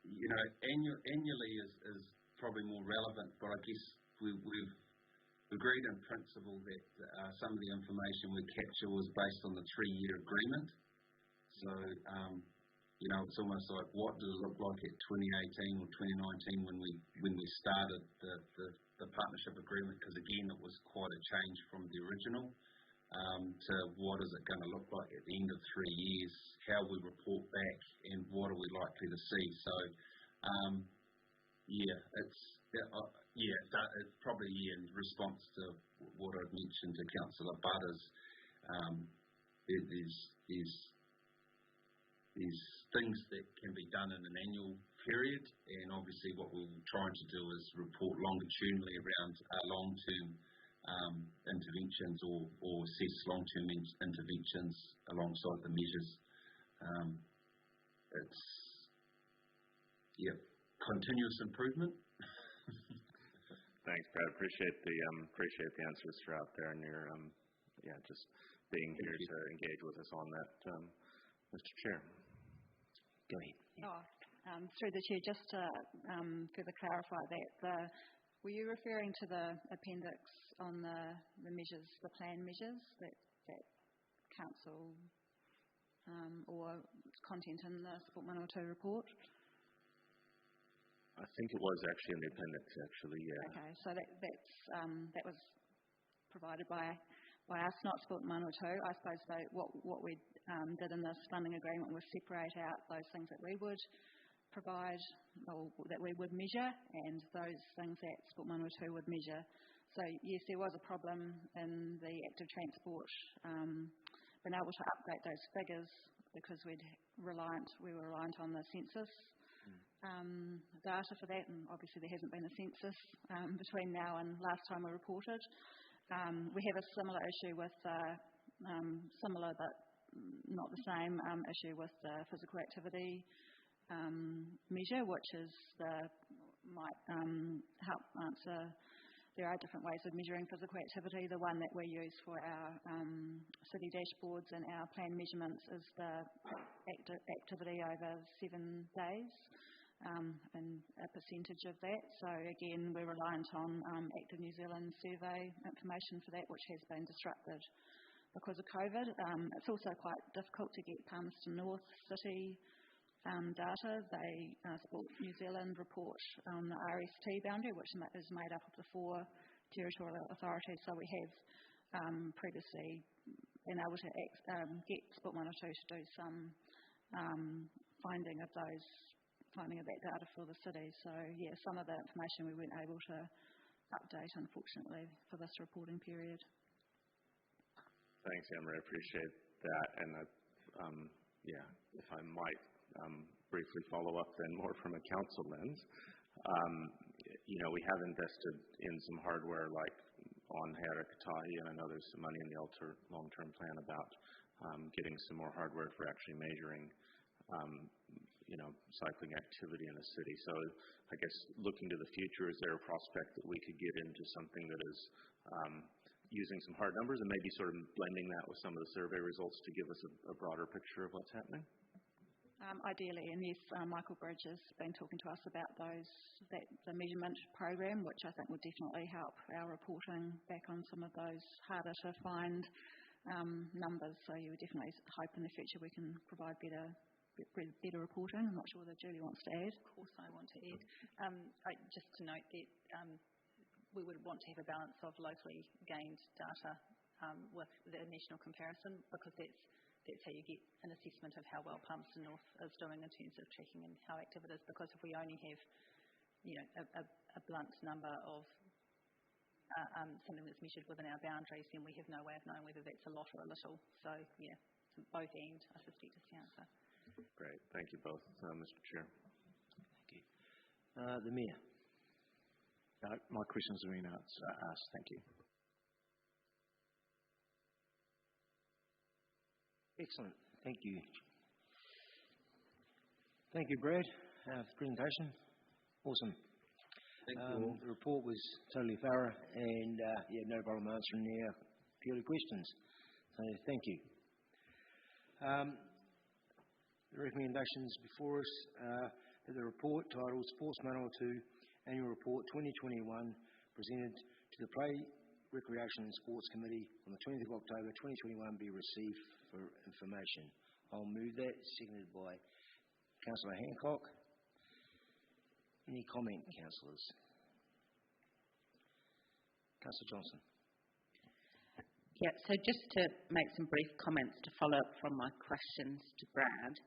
annually is probably more relevant, but I guess we've agreed in principle that some of the information we capture was based on the 3-year agreement. So, it's almost like what did it look like at 2018 or 2019 when we started the partnership agreement? Because again, it was quite a change from the original to what is it going to look like at the end of 3 years, how we report back, and what are we likely to see. So, it's probably in response to what I've mentioned to Councillor Butters. There's things that can be done in an annual period, and obviously what we're trying to do is report longitudinally around long-term interventions or assess long-term interventions alongside the measures. It's continuous improvement. Thanks, Brad. Appreciate the answers throughout there, and your just being here to engage with us on that, Mr. Chair. Go ahead. Through the Chair, just to further clarify that, were you referring to the appendix on the measures, the plan measures that Council or content in the Sport Manawatu report? I think it was actually in the appendix, actually, yeah. Okay, so that was provided by us, not Sport Manawatu. I suppose what we did in this funding agreement was separate out those things that we would provide or that we would measure and those things that Sport Manawatu would measure. So yes, there was a problem in the active transport being able to update those figures because we were reliant on the census data for that, and obviously there hasn't been a census between now and last time we reported. We have a similar issue with similar but not the same issue with the physical activity measure, which is might help answer. There are different ways of measuring physical activity. The one that we use for our city dashboards and our plan measurements is the activity over 7 days and a percentage of that. So again, we're reliant on Active New Zealand survey information for that, which has been disrupted because of COVID. It's also quite difficult to get Palmerston North City data. Sport New Zealand report on the RST boundary, which is made up of the 4 territorial authorities. So we have previously been able to get Sport Manawatu to do some finding of that data for the city. So yeah, some of the information we weren't able to update, unfortunately, for this reporting period. Thanks, Emery. I appreciate that. And if I might briefly follow up then more from a council lens. we have invested in some hardware like on Harakatahi, and I know there's some money in the long-term plan about getting some more hardware for actually measuring cycling activity in the city. So I guess looking to the future, is there a prospect that we could get into something that is using some hard numbers and maybe sort of blending that with some of the survey results to give us a broader picture of what's happening? Ideally, and yes, Michael Bridge has been talking to us about the measurement program, which I think would definitely help our reporting back on some of those harder to find numbers. So you would definitely hope in the future we can provide better reporting. I'm not sure whether Julie wants to add. Of course I want to add. Just to note that we would want to have a balance of locally gained data with the national comparison, because that's how you get an assessment of how well Palmerston North is doing in terms of tracking and how active it is. Because if we only have a blunt number of something that's measured within our boundaries, then we have no way of knowing whether that's a lot or a little. So yeah, both and, I suspect, is the answer. Great. Thank you both, Mr. Chair. Thank you. The Mayor. No, my questions have been asked. Thank you. Excellent. Thank you. Thank you, Brad, for the presentation. Awesome. Thank you. The report was totally thorough, and you had no problem answering our purely questions. So thank you. The recommendations before us are the report titled Sports Manawatu Annual Report 2021, presented to the Play, Recreation and Sports Committee on the 20th of October 2021, be received for information. I'll move that, seconded by Councillor Hancock. Any comment, councillors? Councillor Johnson. Yeah, so just to make some brief comments to follow up from my questions to Brad,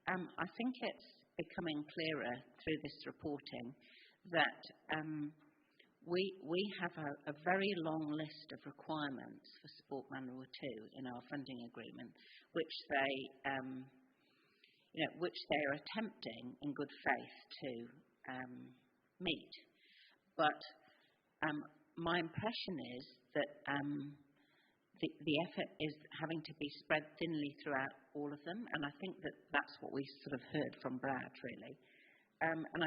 I think it's becoming clearer through this reporting that we have a very long list of requirements for Sport Manawatu in our funding agreement, which they are attempting in good faith to meet. But my impression is that the effort is having to be spread thinly throughout all of them, and I think that that's what we sort of heard from Brad, really. And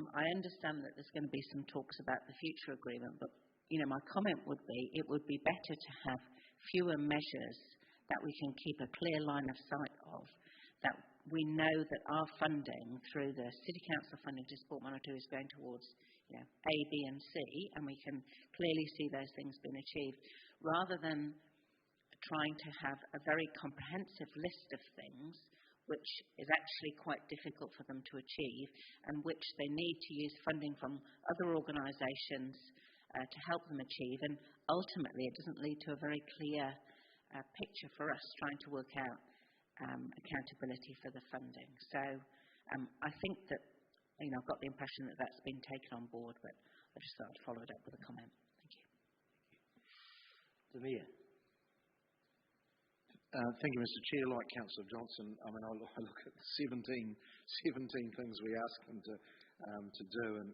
I understand that there's going to be some talks about the future agreement, but my comment would be it would be better to have fewer measures that we can keep a clear line of sight of, that we know that our funding through the City Council funding to Sport Manawatu is going towards A, B and C, and we can clearly see those things being achieved, rather than trying to have a very comprehensive list of things which is actually quite difficult for them to achieve, and which they need to use funding from other organisations to help them achieve, and ultimately it doesn't lead to a very clear picture for us trying to work out accountability for the funding. So I think that I've got the impression that that's been taken on board, but I just thought I'd follow it up with a comment. Thank you. The Mayor. Thank you, Mr. Chair. Like Councillor Johnson, I look at the 17 things we ask them to do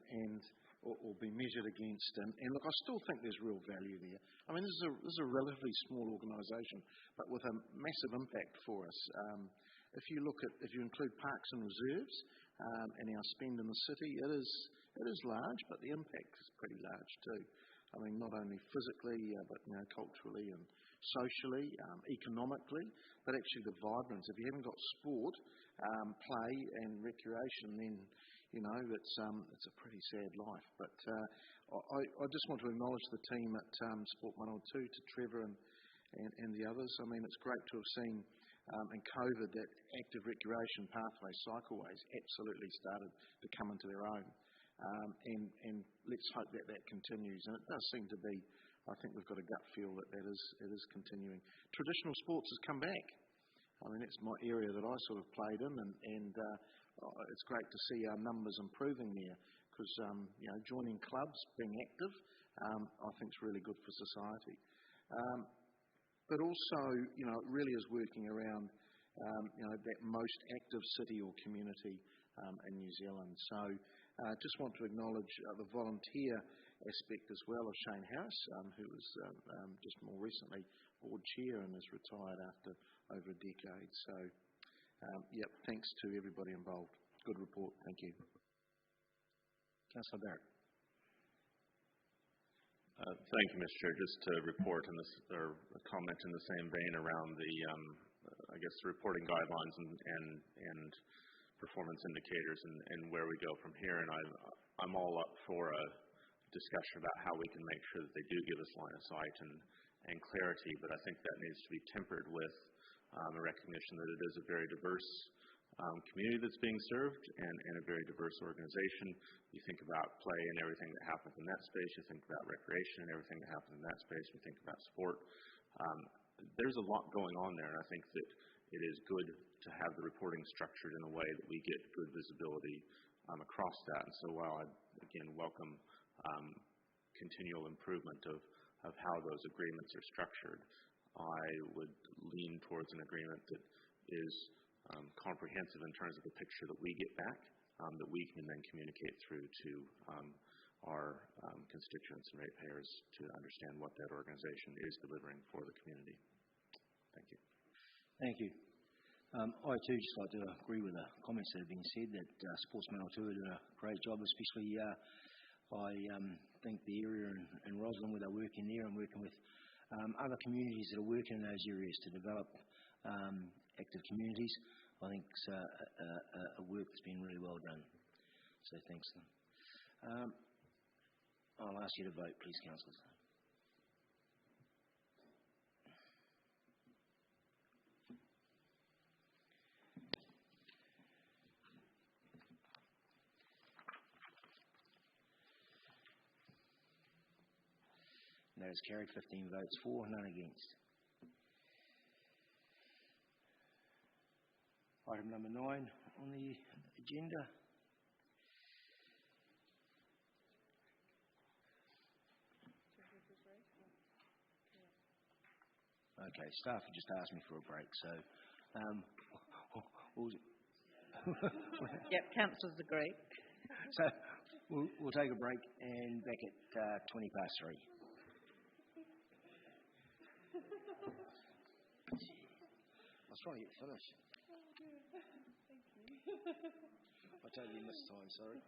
or be measured against, and look, I still think there's real value there. This is a relatively small organisation, but with a massive impact for us. If you include parks and reserves and our spend in the city, it is large, but the impact is pretty large too. Not only physically, but culturally and socially, economically, but actually the vibrance. If you haven't got sport, play and recreation, then it's a pretty sad life. But I just want to acknowledge the team at Sport Manawatu, to Trevor and the others. It's great to have seen in COVID that active recreation pathways, cycleways, absolutely started to come into their own. And let's hope that continues. And it does seem to be, I think we've got a gut feel that it is continuing. Traditional sports has come back. That's my area that I sort of played in, and it's great to see our numbers improving there, because joining clubs, being active, I think is really good for society. But also, it really is working around that most active city or community in New Zealand. So Just want to acknowledge the volunteer aspect as well of Shane Harris, who was just more recently board chair and is retired after over a decade. So, thanks to everybody involved. Good report. Thank you. Councillor Barrett. Thank you, Mr. Chair. Just to report in this, or a comment in the same vein around the, the reporting guidelines and performance indicators and where we go from here. And I'm all up for a discussion about how we can make sure that they do give us line of sight and clarity. But I think that needs to be tempered with a recognition that it is a very diverse community that's being served and a very diverse organization. You think about play and everything that happens in that space. You think about recreation and everything that happens in that space. You think about sport. There's a lot going on there, and I think that it is good to have the reporting structured in a way that we get good visibility across that. And so while I, again, welcome continual improvement of how those agreements are structured, I would lean towards an agreement that is comprehensive in terms of the picture that we get back, that we can then communicate through to our constituents and ratepayers to understand what that organization is delivering for the community. Thank you. Thank you. I too just like to agree with the comments that have been said that Sports Manawatu did a great job, especially I think the area in Roslyn where they're working there and working with other communities that are working in those areas to develop active communities. I think it's a work that's been really well done. So thanks to them. I'll ask you to vote, please, councillors. That is carried. 15 votes for, none against. Item number 9 on the agenda. Okay, staff have just asked me for a break, so Yep, councillors agree. So we'll take a break and back at 20 past 3. I was trying to get finished. I totally missed time, sorry.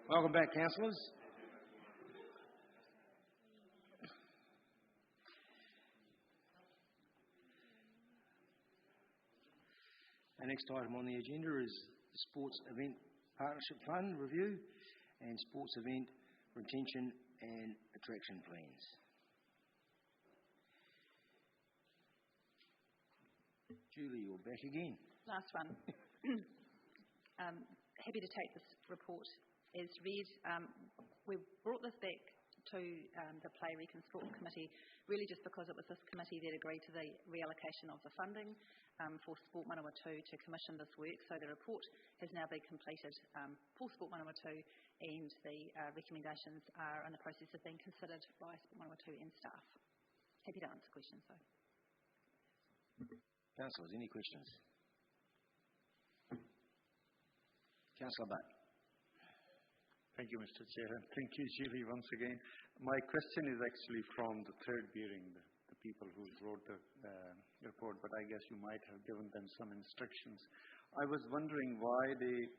Welcome back, councillors. Our next item on the agenda is the Sports Event Partnership Fund review and Sports Event Retention and Attraction Plans. Julie, you're back again. Last one. Happy to take this report as read. We've brought this back to the Play, Rec and Sport Committee really just because it was this committee that agreed to the reallocation of the funding for Sport Manawatu to commission this work. So the report has now been completed for Sport Manawatu, and the recommendations are in the process of being considered by Sport Manawatu and staff. Happy to answer questions though. Councillors, any questions? Councillor Butt. Thank you, Mr. Chair. Thank you, Julie, once again. My question is actually from the third bearing, the people who wrote the report, but I guess you might have given them some instructions. I was wondering why they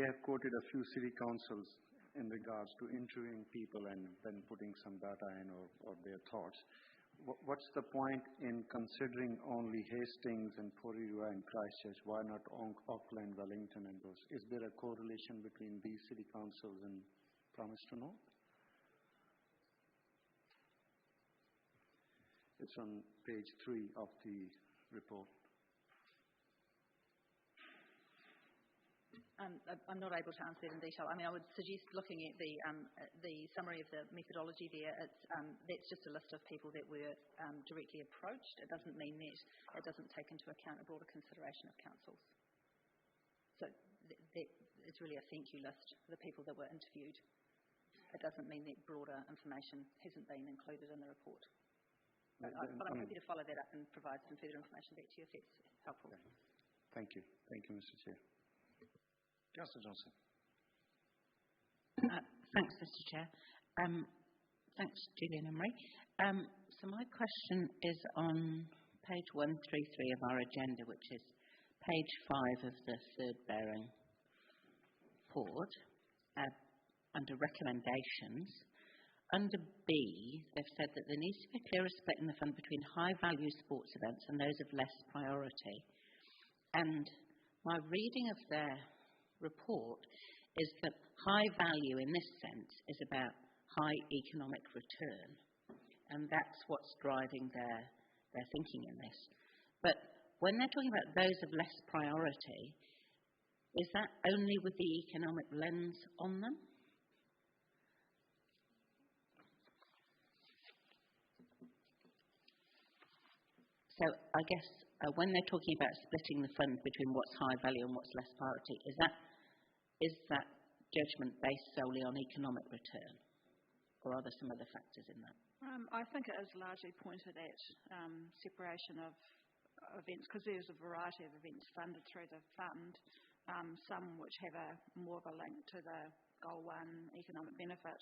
have quoted a few city councils in regards to interviewing people and then putting some data in or their thoughts. What's the point in considering only Hastings and Porirua and Christchurch? Why not Auckland, Wellington and those? Is there a correlation between these city councils and Promise to North? It's on page 3 of the report. I'm not able to answer that in detail. I mean, I would suggest looking at the summary of the methodology there. That's just a list of people that were directly approached. It doesn't mean that it doesn't take into account a broader consideration of councils. So that is really a thank you list for the people that were interviewed. It doesn't mean that broader information hasn't been included in the report. But I'm happy to follow that up and provide some further information back to you if that's helpful. Okay. Thank you. Thank you, Mr. Chair. Councillor Johnson. Thanks, Mr. Chair. Thanks, Julie and Emery. So my question is on page 133 of our agenda, which is page 5 of the third bearing report, under recommendations. Under B, they've said that there needs to be a clearer split in the fund between high-value sports events and those of less priority. And my reading of their report is that high value in this sense is about high economic return, and that's what's driving their thinking in this. But when they're talking about those of less priority, is that only with the economic lens on them? So I guess when they're talking about splitting the fund between what's high value and what's less priority, is that judgment based solely on economic return, or are there some other factors in that? I think it is largely pointed at separation of events, because there's a variety of events funded through the fund, some which have more of a link to the Goal 1 economic benefit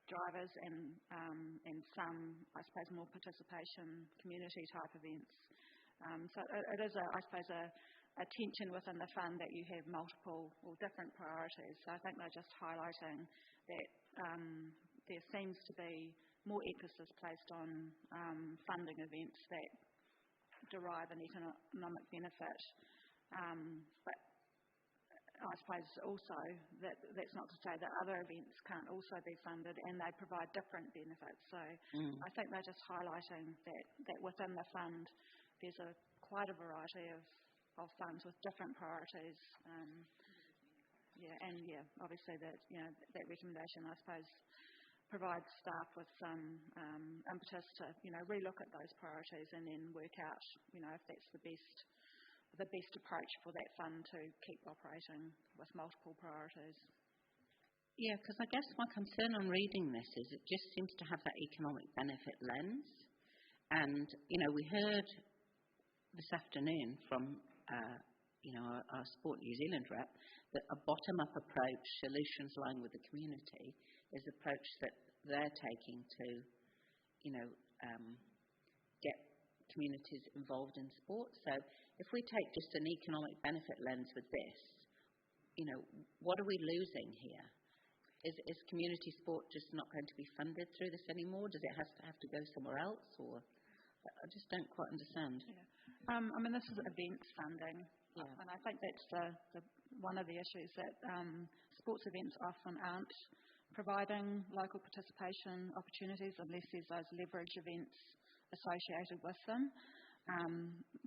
drivers, and some, I suppose, more participation, community type events. So it is, I suppose, a tension within the fund that you have multiple or different priorities. So I think they're just highlighting that there seems to be more emphasis placed on funding events that derive an economic benefit. But I suppose also that's not to say that other events can't also be funded and they provide different benefits. So I think they're just highlighting that within the fund there's quite a variety of funds with different priorities. Obviously that recommendation, I suppose, provides staff with some impetus to relook at those priorities and then work out if that's the best approach for that fund to keep operating with multiple priorities. Yeah, because I guess my concern on reading this is it just seems to have that economic benefit lens. And we heard this afternoon from our Sport New Zealand rep that a bottom-up approach, solutions lying with the community, is the approach that they're taking to get communities involved in sport. So if we take just an economic benefit lens with this, what are we losing here? Is community sport just not going to be funded through this anymore? Does it have to go somewhere else? Or I just don't quite understand. Yeah. This is events funding, and I think that's one of the issues that sports events often aren't providing local participation opportunities unless there's those leverage events associated with them.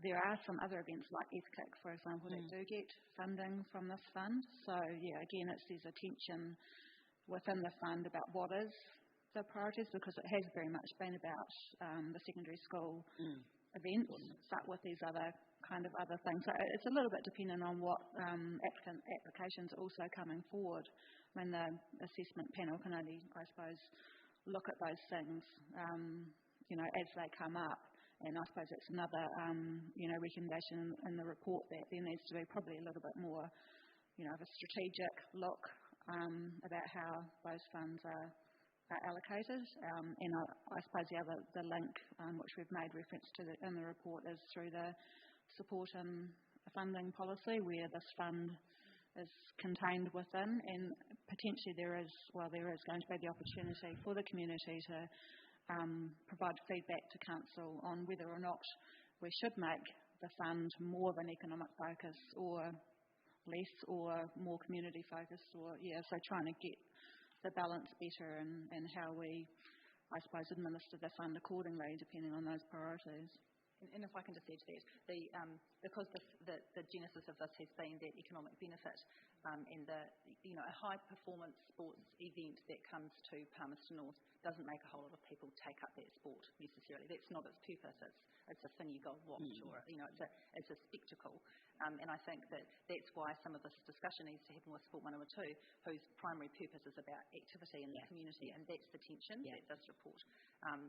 There are some other events like FKIC, for example, that do get funding from this fund. So, again, there's a tension within the fund about what is the priorities, because it has very much been about the secondary school events, but with these other things. So it's a little bit dependent on what applications are also coming forward. When the assessment panel can only, I suppose, look at those things, as they come up. And I suppose it's another, recommendation in the report that there needs to be probably a little bit more, of a strategic look about how those funds are allocated. And I suppose the link, which we've made reference to in the report, is through the support and funding policy, where this fund is contained within, and potentially there is going to be the opportunity for the community to provide feedback to council on whether or not we should make the fund more of an economic focus or less, or more community focused, so trying to get the balance better and how we, I suppose, administer the fund accordingly depending on those priorities. And if I can just add to that, because the genesis of this has been that economic benefit and a high performance sports event that comes to Palmerston North doesn't make a whole lot of people take up that sport necessarily. That's not its purpose. It's a thing you go watch, or it's a spectacle. And I think that's why some of this discussion needs to happen with Sport 102, whose primary purpose is about activity in the community, and that's the tension that this report.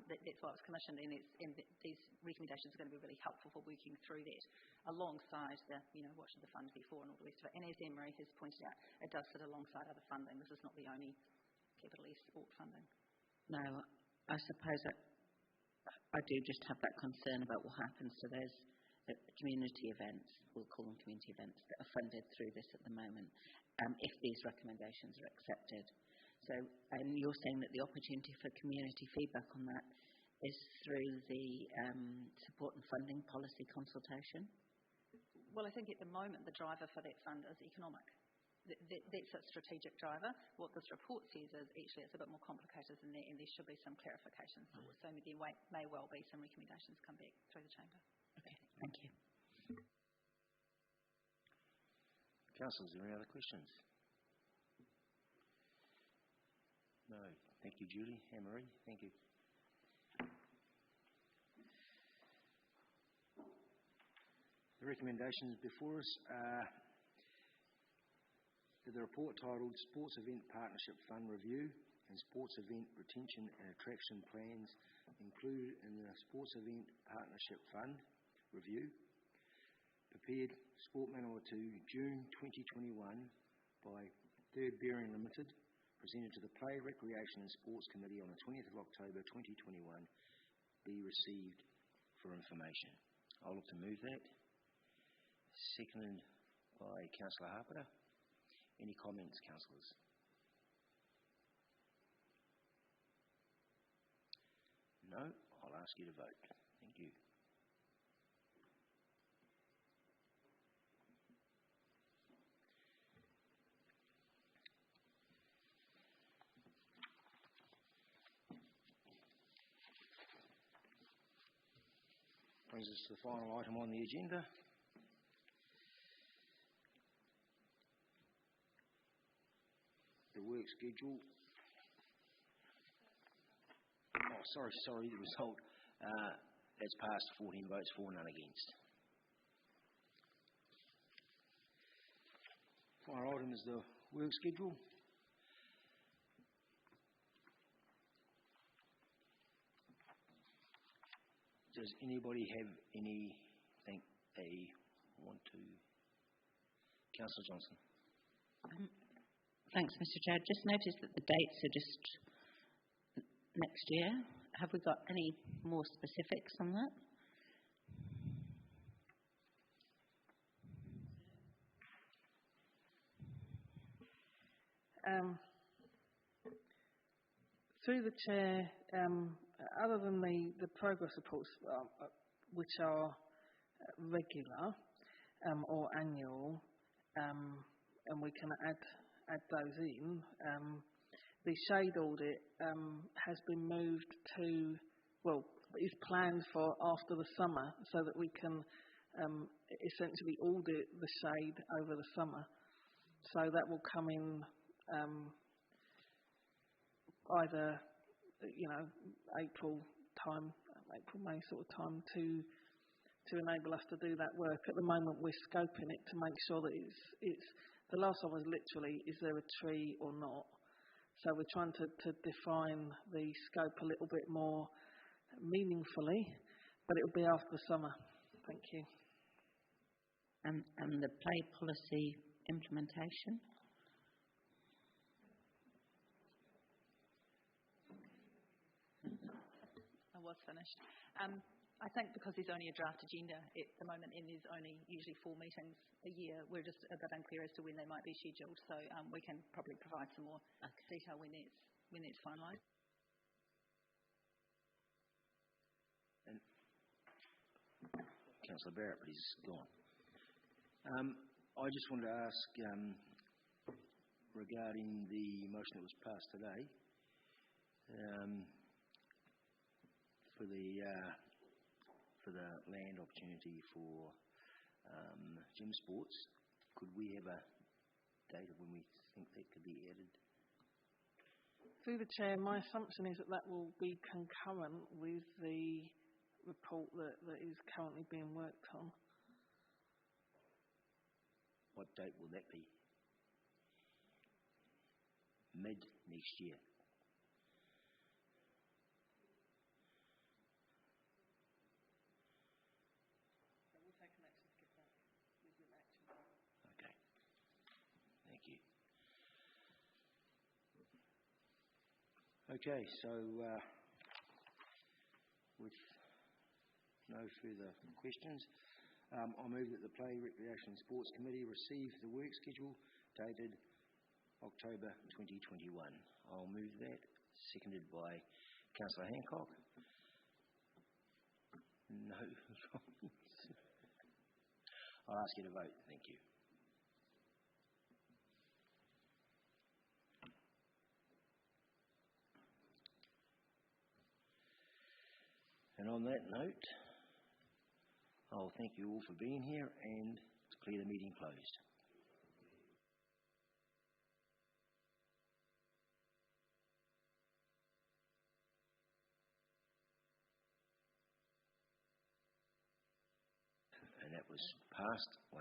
That's why it was commissioned, and these recommendations are going to be really helpful for working through that, alongside what should the fund be for and all the rest of it. And as Anne-Marie has pointed out, it does sit alongside other funding. This is not the only capital S sport funding. No, I suppose I do just have that concern about what happens to those community events, we'll call them community events, that are funded through this at the moment, if these recommendations are accepted. So, and you're saying that the opportunity for community feedback on that is through the support and funding policy consultation? Well, I think at the moment the driver for that fund is economic. That's its strategic driver. What this report says is actually it's a bit more complicated than that, and there should be some clarifications. So there may well be some recommendations come back through the chamber. Okay, thank you. Councillors, are there any other questions? No. Thank you, Julie. Anne-Marie, thank you. The recommendations before us are the report titled Sports Event Partnership Fund Review and Sports Event Retention and Attraction Plans included in the Sports Event Partnership Fund Review, prepared Sport Manawatu, June 2021 by Third Bearing Limited, presented to the Play, Recreation and Sports Committee on the 20th of October 2021, be received for information. I'll look to move that. Seconded by Councillor Hapera. Any comments, councillors? No? I'll ask you to vote. Thank you. Brings us to the final item on the agenda. The work schedule. Oh, sorry, the result has passed, 14 votes for, none against. Final item is the work schedule. Does anybody have anything they want to? Councillor Johnson. Thanks, Mr. Chair. Just noticed that the dates are just next year. Have we got any more specifics on that? Through the Chair, other than the progress reports, which are regular or annual, and we can add those in, the shade audit has been moved to, well, is planned for after the summer so that we can essentially audit the shade over the summer. So that will come in either, April, May sort of time to enable us to do that work. At the moment, we're scoping it to make sure that it's the last one was literally, is there a tree or not? So we're trying to define the scope a little bit more meaningfully, but it'll be after the summer. Thank you. And the play policy implementation? I was finished. I think because there's only a draft agenda at the moment and there's only usually 4 meetings a year, we're just a bit unclear as to when they might be scheduled. So we can probably provide some more detail when it's finalised. And Councillor Barrett, please go on. I just wanted to ask regarding the motion that was passed today for the land opportunity for gym sports. Could we have a date of when we think that could be added? Through the Chair, my assumption is that will be concurrent with the report that is currently being worked on. What date will that be? Mid next year. Okay. Thank you. Okay, so with no further questions, I move that the Play, Recreation and Sports Committee receive the work schedule dated October 2021. I'll move that, seconded by Councillor Hancock. No. I'll ask you to vote. Thank you. And on that note, I'll thank you all for being here and declare the meeting closed. And that was passed 100%.